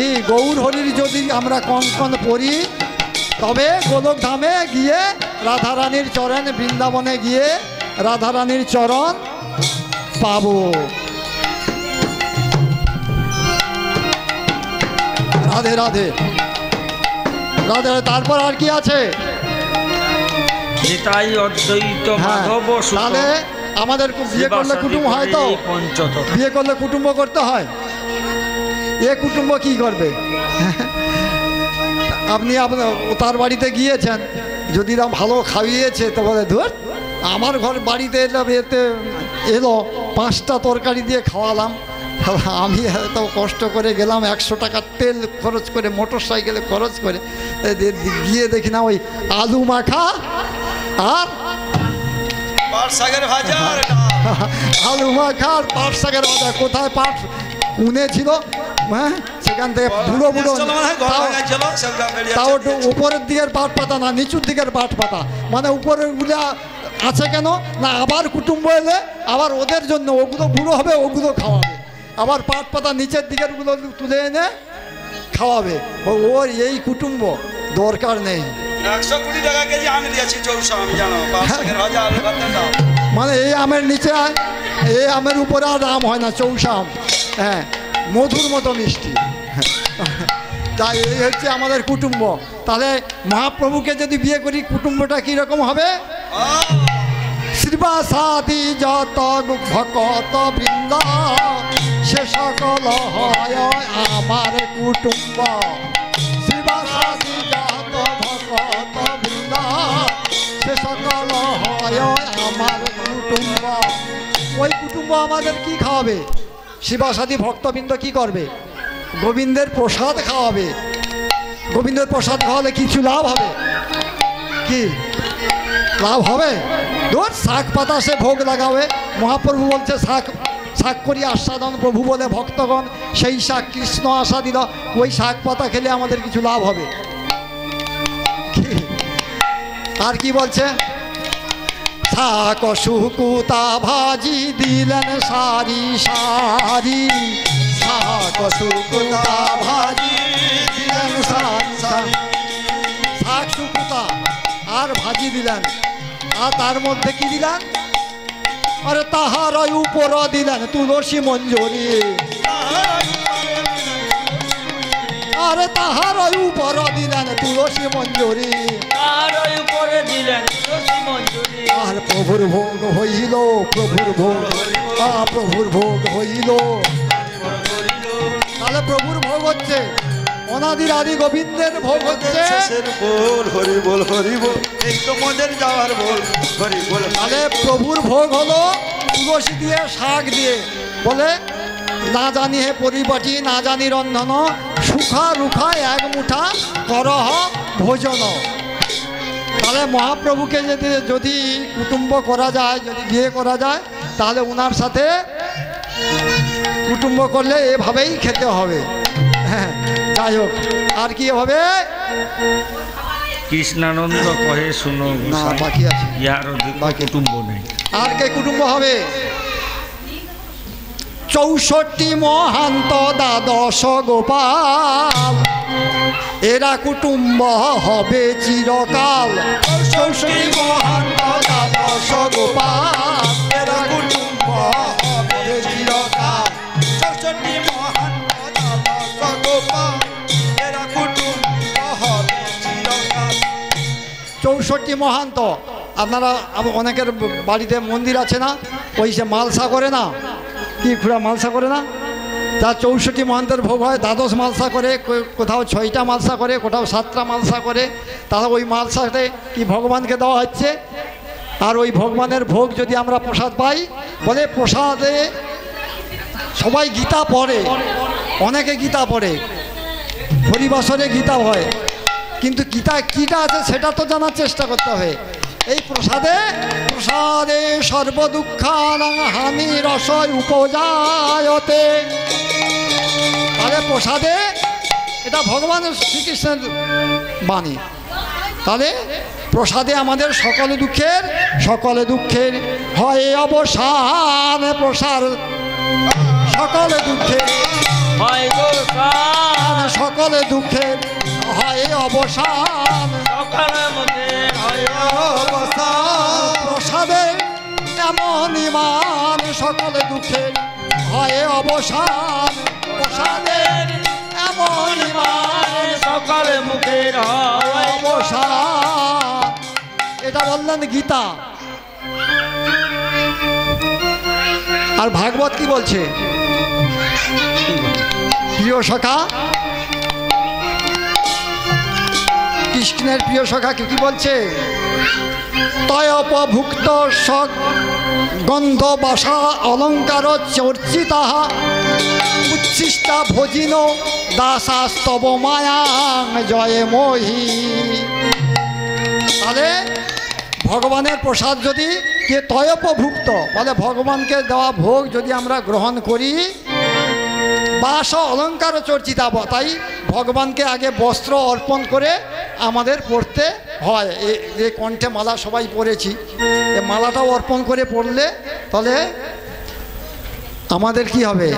এই গৌর হরির যদি আমরা কঙ্কন পরি, তবে গোলকধামে গিয়ে রাধারানীর চরণ, বৃন্দাবনে গিয়ে রাধারানীর চরণ পাবো। রাধে রাধে রাধে। তারপর আর কি আছে? নিতাই অদ্বৈত হ্যাঁ, মাধব সুত তাহলে আমাদের বিয়ে করলে কুটুম্ব হয় তো? পঞ্চতত্ত্ব। বিয়ে করলে কুটুম্ব করতে হয়। এ কুটুম্ব কি করবে? আপনি আপনার তার বাড়িতে গিয়েছেন, যদি না ভালো খাইয়েছে তো বলে ধর আমার ঘর বাড়িতে এলাম, এতে এলো 5টা তরকারি দিয়ে খাওয়ালাম, আমি এত কষ্ট করে গেলাম 100 টাকার তেল খরচ করে, মোটর সাইকেলে খরচ করে গিয়ে দেখি না ওই আলু মাখা আর পাট শাকের ভাজা আর আলু মাখা আর পাট শাকের ভাজা। কোথায় পাট কুনে ছিল, হ্যাঁ সেখান থেকে বুড়ো বুড়ো, তাও একটু উপরের দিকের পাট পাতা না, নিচুর দিকের পাট পাতা, মানে উপরের গুলা আছে কেন না, আবার কুটুম্ব এলে আবার ওদের জন্য ওগুলো বুড়ো হবে, ওগুলো খাওয়াবে, আবার পাট পাতা নিচের দিকের গুলো তুলে এনে খাওয়াবে। ওর এই কুটুম্ব দরকার নেই। 120 টাকা কেজি আম দিয়েছি চৌষা, আমি জানো পাট শাকের ভাজা আলু ভাতের ডাল। মানে এই আমের নিচে এই আমের উপরে আর আম হয় না, চৌষা আম, হ্যাঁ মধুর মতো মিষ্টি। তাই এই হচ্ছে আমাদের কুটুম্ব। তাহলে মহাপ্রভুকে যদি বিয়ে করি কুটুম্বটা কীরকম হবে? শ্রীবাসাদি যত ভকত বৃন্দ সে সকল হয় আমার কুটুম্ব। শ্রীবাসাদি যত ভকত বৃন্দ সে সকল হয় আমার কুটুম্ব। ওই কুটুম্ব আমাদের কি খাওয়াবে? শিবাসাদি ভক্তবৃন্দ কি করবে? গোবিন্দের প্রসাদ খাওয়াবে। গোবিন্দের প্রসাদ খাওয়ালে কিছু লাভ হবে কি? লাভ হবে? ধর শাক পাতা সে ভোগ লাগাবে। মহাপ্রভু বলছে শাক শাক করি আস্বাদন প্রভু বলে ভক্তগণ, সেই শাক কৃষ্ণ আশা দিল, ওই শাক পাতা খেলে আমাদের কিছু লাভ হবে কি? আর কি বলছে? শাক শুকুতা ভাজি দিলেন সারি সারি, শাক শুকুতা ভাজি দিলেন সারি সারি। শাক শুকুতা আর ভাজি দিলেন, আর তার মধ্যে কি দিলেন? আরে তাহার উপর দিলেন তুলসী মঞ্জুরি, আরে তাহার উপর দিলেন তুলসী মঞ্জুরি, তার উপরে দিলেন তুলসী মঞ্জুরি। আর প্রভুর ভোগ হইল, প্রভুর ভোগ, প্রভুর ভোগ হইল। তাহলে প্রভুর ভোগ হচ্ছে, অনাদির আদি গোবিন্দের ভোগ হচ্ছে। বল হরি বল হরি বল, এই তো মদের যাওয়ার বল হরি বল। তাহলে প্রভুর ভোগ হলো তুলসী দিয়ে, শাক দিয়ে। বলে না জানি হে পরিপাটি, না জানি রন্ধন, সুখা রুখা এক মুঠা করহ ভোজন। তাহলে মহাপ্রভুকে যদি কুটুম্ব করা যায়, যদি বিয়ে করা যায়, তাহলে ওনার সাথে কুটুম্ব করলে এভাবেই খেতে হবে। হ্যাঁ, যাই হোক, আর কি হবে? কৃষ্ণানন্দ কহে শুনো না, বাকি আছে। ইয়ার অধিক কুটুম্ব নেই। আর কে কুটুম্ব হবে? 64 মহান্ত দ্বাদশ গোপাল, এরা কুটুম্ব হবে চিরকাল। 64 মহান্ত দ্বাদশ গোপাল, এরা কুটুম্ব হবে চিরকাল। 64 মহান দ্বাদশ গোপাল, এরা কুটুম্ব হবে চিরকাল। 64 মহান্ত, আপনারা অনেকের বাড়িতে মন্দির আছে না, ওই সে মালসা করে না, কি খুঁড়া মালসা করে না, তার 64 মহান্তের ভোগ হয়। দ্বাদশ মালসা করে, কোথাও 6টা মালসা করে, কোথাও 7টা মালসা করে। তাহলে ওই মালসাতে কি ভগবানকে দেওয়া হচ্ছে। আর ওই ভগবানের ভোগ যদি আমরা প্রসাদ পাই, বলে প্রসাদে সবাই গীতা পড়ে, অনেকে গীতা পড়ে, হরিবাসরে গীতা হয়, কিন্তু গীতা কীটা আছে সেটা তো জানার চেষ্টা করতে হবে। এই প্রসাদে প্রসাদে সর্বদুঃখানাং হানি রস উপজায়তে। তাহলে প্রসাদে, এটা ভগবানের শ্রীকৃষ্ণের বাণী। তাহলে প্রসাদে আমাদের সকলে দুঃখের হয় অবসান। প্রসাদ সকলে দুঃখের হয় গোসান, সকলে দুঃখের হয় অবসান। সকল মুখের হয় অবসান। প্রসাদে এমন ইমান সকলে দুঃখের হয় অবসান। প্রসাদের এমন ইমান সকল মুখের হয় অবসান। এটা বললেন গীতা। আর ভাগবত কি বলছে? প্রিয় সখা, কৃষ্ণের প্রিয় সখা কি বলছে? তয়োপভুক্ত সক গন্ধ বাসা অলঙ্কার চর্চিতা উচ্ছিষ্টা ভোজিন দাসাস্তব মায়াং জয় মোহি। তাহলে ভগবানের প্রসাদ যদি কে তয়োপভুক্ত বলে ভগবানকে দেওয়া ভোগ যদি আমরা গ্রহণ করি, বাস অলঙ্কার চর্চিতা, তাই ভগবানকে আগে বস্ত্র অর্পণ করে আমাদের পড়তে হয়। যে কণ্ঠে মালা সবাই পড়েছি, এই মালাটাও অর্পণ করে পড়লে তাহলে আমাদের কি হবে?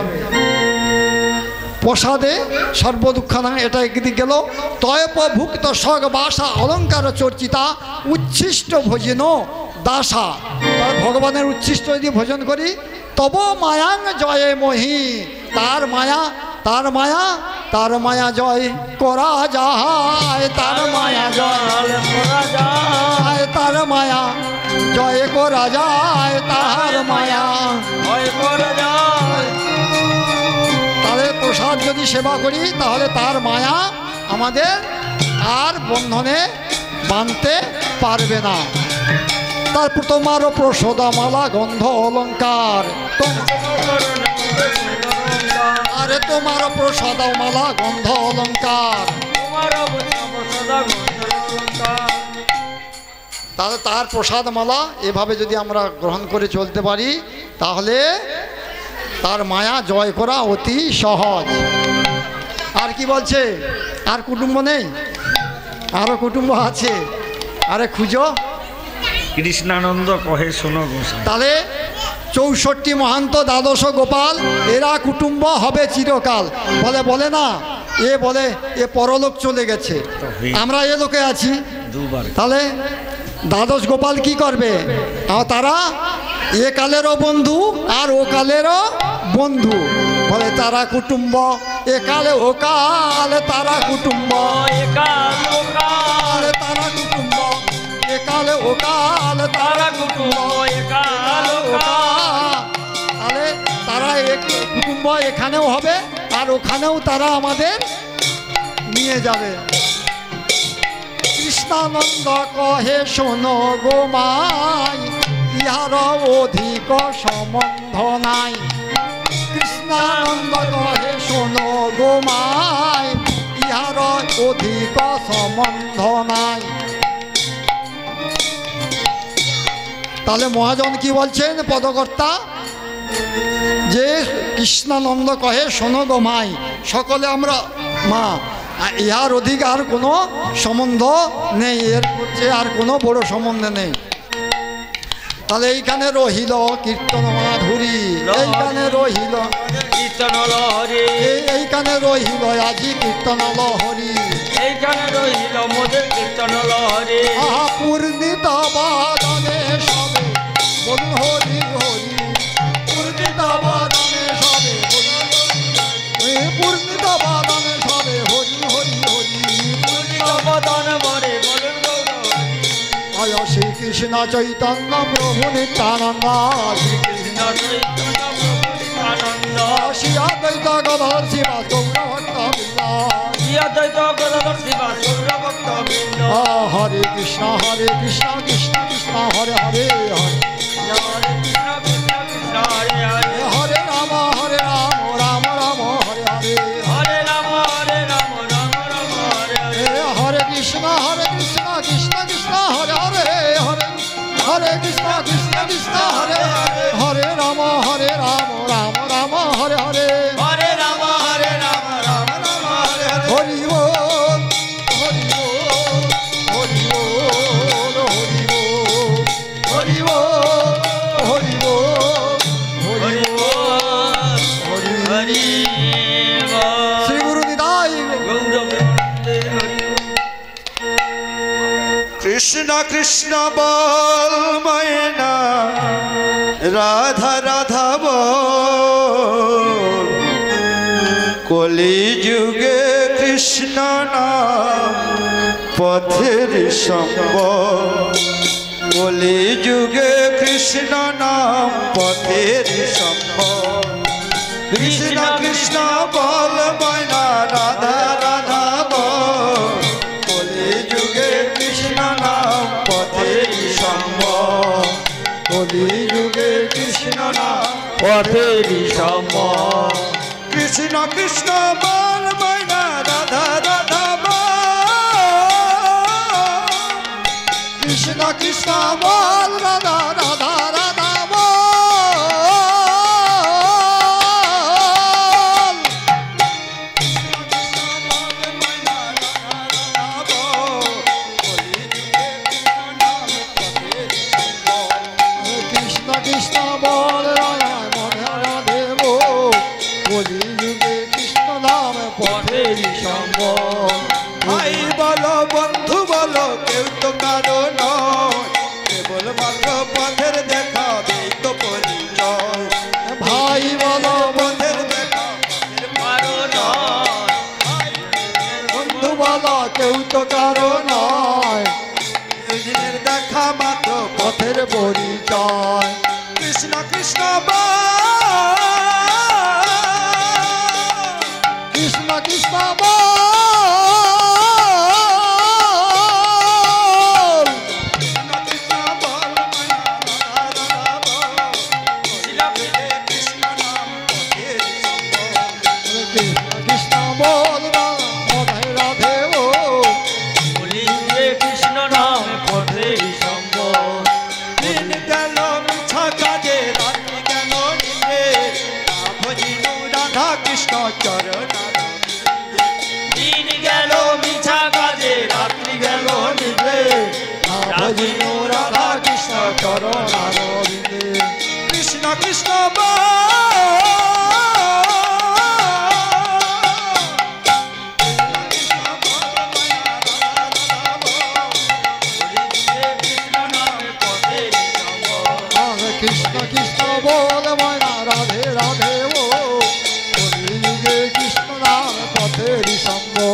প্রসাদে সর্বদুঃখানা। এটা একদিক গেল। তয়োপভুক্ত সগ বাসা অলঙ্কার চর্চিতা উচ্ছিষ্ট ভোজন দাসা। ভগবানের উচ্ছিষ্ট যদি ভোজন করি তব মায়াং জয়ে মহি। তার মায়া তার মায়া তার মায়া জয় করা যায়। তার মায়া জয় করা যায়। তার মায়া জয় করা যায়। তার মায়া হয় করা যায়। তাহলে প্রসাদ যদি সেবা করি তাহলে তার মায়া আমাদের আর বন্ধনে বাঁধতে পারবে না। তারপর তোমারও প্রসাদমালা গন্ধ অলঙ্কার। আরে তোমারও প্রসাদমালা গন্ধ অলঙ্কার। তাহলে তার প্রসাদমালা এভাবে যদি আমরা গ্রহণ করে চলতে পারি তাহলে তার মায়া জয় করা অতি সহজ। আর কি বলছে? আর কুটুম্ব নেই? আরো কুটুম্ব আছে। আরে খুঁজো। কৃষ্ণানন্দ কহে শোনো গোসাই। তাহলে 64 মহান্ত দ্বাদশ গোপাল এরা কুটুম্ব হবে চিরকাল। বলে না এ বলে এ পরলোক চলে গেছে, আমরা এ লোকে আছি। তাহলে দ্বাদশ গোপাল কি করবে? তারা এ কালেরও বন্ধু আর ও কালেরও বন্ধু। বলে তারা কুটুম্ব একালে ও কালে। তারা কুটুম্ব একালে তারা কুটুম্ব একালে ও কালে। তারা কুটুম্ব একালে ও কাল। তাহলে তারা কুটুম্ব এখানেও হবে আর ওখানেও তারা আমাদের নিয়ে যাবে। কৃষ্ণানন্দ কহে শোনো গো মাই, ইহার অধিক সম্বন্ধ নাই। কৃষ্ণানন্দ কহে শোনো গো মাই, ইহার অধিক সম্বন্ধ নাই। তাহলে মহাজন কি বলছেন পদকর্তা? যে কৃষ্ণানন্দ কহে শোনো গো মাই, সকলে আমরা মা, ইহার অধিক আর কোনো সম্বন্ধ নেই, এর হচ্ছে আর কোনো বড় সম্বন্ধ নেই। তাহলে এইখানে রহিল কীর্তন মাধুরী, এইখানে রহিল কীর্তন লহরী, এইখানে রহিল আজি কীর্তন লহরী, এইখানে রহিল মোদের কীর্তন লহরী। আহা পূর্ণিত বাদনে সবে বলুন হরি হরি। পূর্ণিত বাদনে সবে বলুন পূর্ণিত বাদনে সবে হরি হরি হরি। পূর্ণিত বদন ভরে বলুন গৌর হরি। জয় শ্রীকৃষ্ণ চৈতন্য প্রভু নিত্যানন্দ, কৃষ্ণ চৈতন্য প্রভু নিত্যানন্দ, শ্রী অদ্বৈত গদাধর শ্রীবাস গৌরভক্ত বৃন্দ, শ্রী অদ্বৈত গদাধর শ্রীবাস গৌরভক্ত বৃন্দ। হরে কৃষ্ণ কৃষ্ণ কৃষ্ণ হরে হরে হরে, হরে কৃষ্ণ কৃষ্ণ কৃষ্ণ হরে হরে, হরে রাম রাম রাম হরে হরে, হরে রাম রাম রাম হরে হরে। হরে কৃষ্ণ কৃষ্ণ কৃষ্ণ হরে হরে হরে, হরে কৃষ্ণ কৃষ্ণ হরে হরে, হরে রাম রাম রাম হরে হরে, হরে রাম রাম রাম হরে হরে। হরি বল হরি বল হরি বল হরি বল হরি বল হরি বল হরি বল হরি হরি বল। শ্রী গুরু নিতাই গৌর কৃষ্ণ কৃষ্ণ বল ময়না রাধা রাধা বল কলি যুগে কৃষ্ণ নাম পথের সম্বল কলি যুগে কৃষ্ণ নাম পথের সম্বল কৃষ্ণ কৃষ্ণ বল ময়না রাধা রাধা বল কলি যুগে কৃষ্ণ নাম পথের সম্বল কলি যুগে কৃষ্ণ নাম পথের সম্বল কৃষ্ণ কৃষ্ণ বল ময়না রাধা রাধা বল কৃষ্ণ কৃষ্ণ বল রাধা রাধা রাধা বল কৃষ্ণ কৃষ্ণ বল রাধা রাধা রাধে বল কলি যুগে কৃষ্ণ নাম পথের সম্বল ভাই বলো বন্ধু বলো কেউ তো কারো নয় কেবল মাত্র পথের দেখা এই তো পরিচয় ভাই বলো পথের দেখা কারো নয় বন্ধু বলো কেউ তো কারো নয় দিনের দেখা মাত্র পথের পরিচয় কৃষ্ণ কৃষ্ণ বল কৃষ্ণ কৃষ্ণ বল কৃষ্ণ কৃষ্ণ বল কৃষ্ণ নাম পথের সম্বল কৃষ্ণ কৃষ্ণ বল রাধে রাধে ও কলি যুগে কৃষ্ণ নাম পথের সম্বল দিন গেল মিছা কাজে রাত্রি গেল নিজে না ভজিনু রাধা কৃষ্ণ চরণ দিন গেল মিছা কাজে রাত্রি গেল নিভে ভজিনু রাধা কৃষ্ণ চরণ আরবিন্দে কৃষ্ণ কৃষ্ণ কৃষ্ণ নাম পথের সম্বল কৃষ্ণ কৃষ্ণ বল ময়না রাধে রাধে ও কলি যুগে কৃষ্ণ নাম পথের সম্বল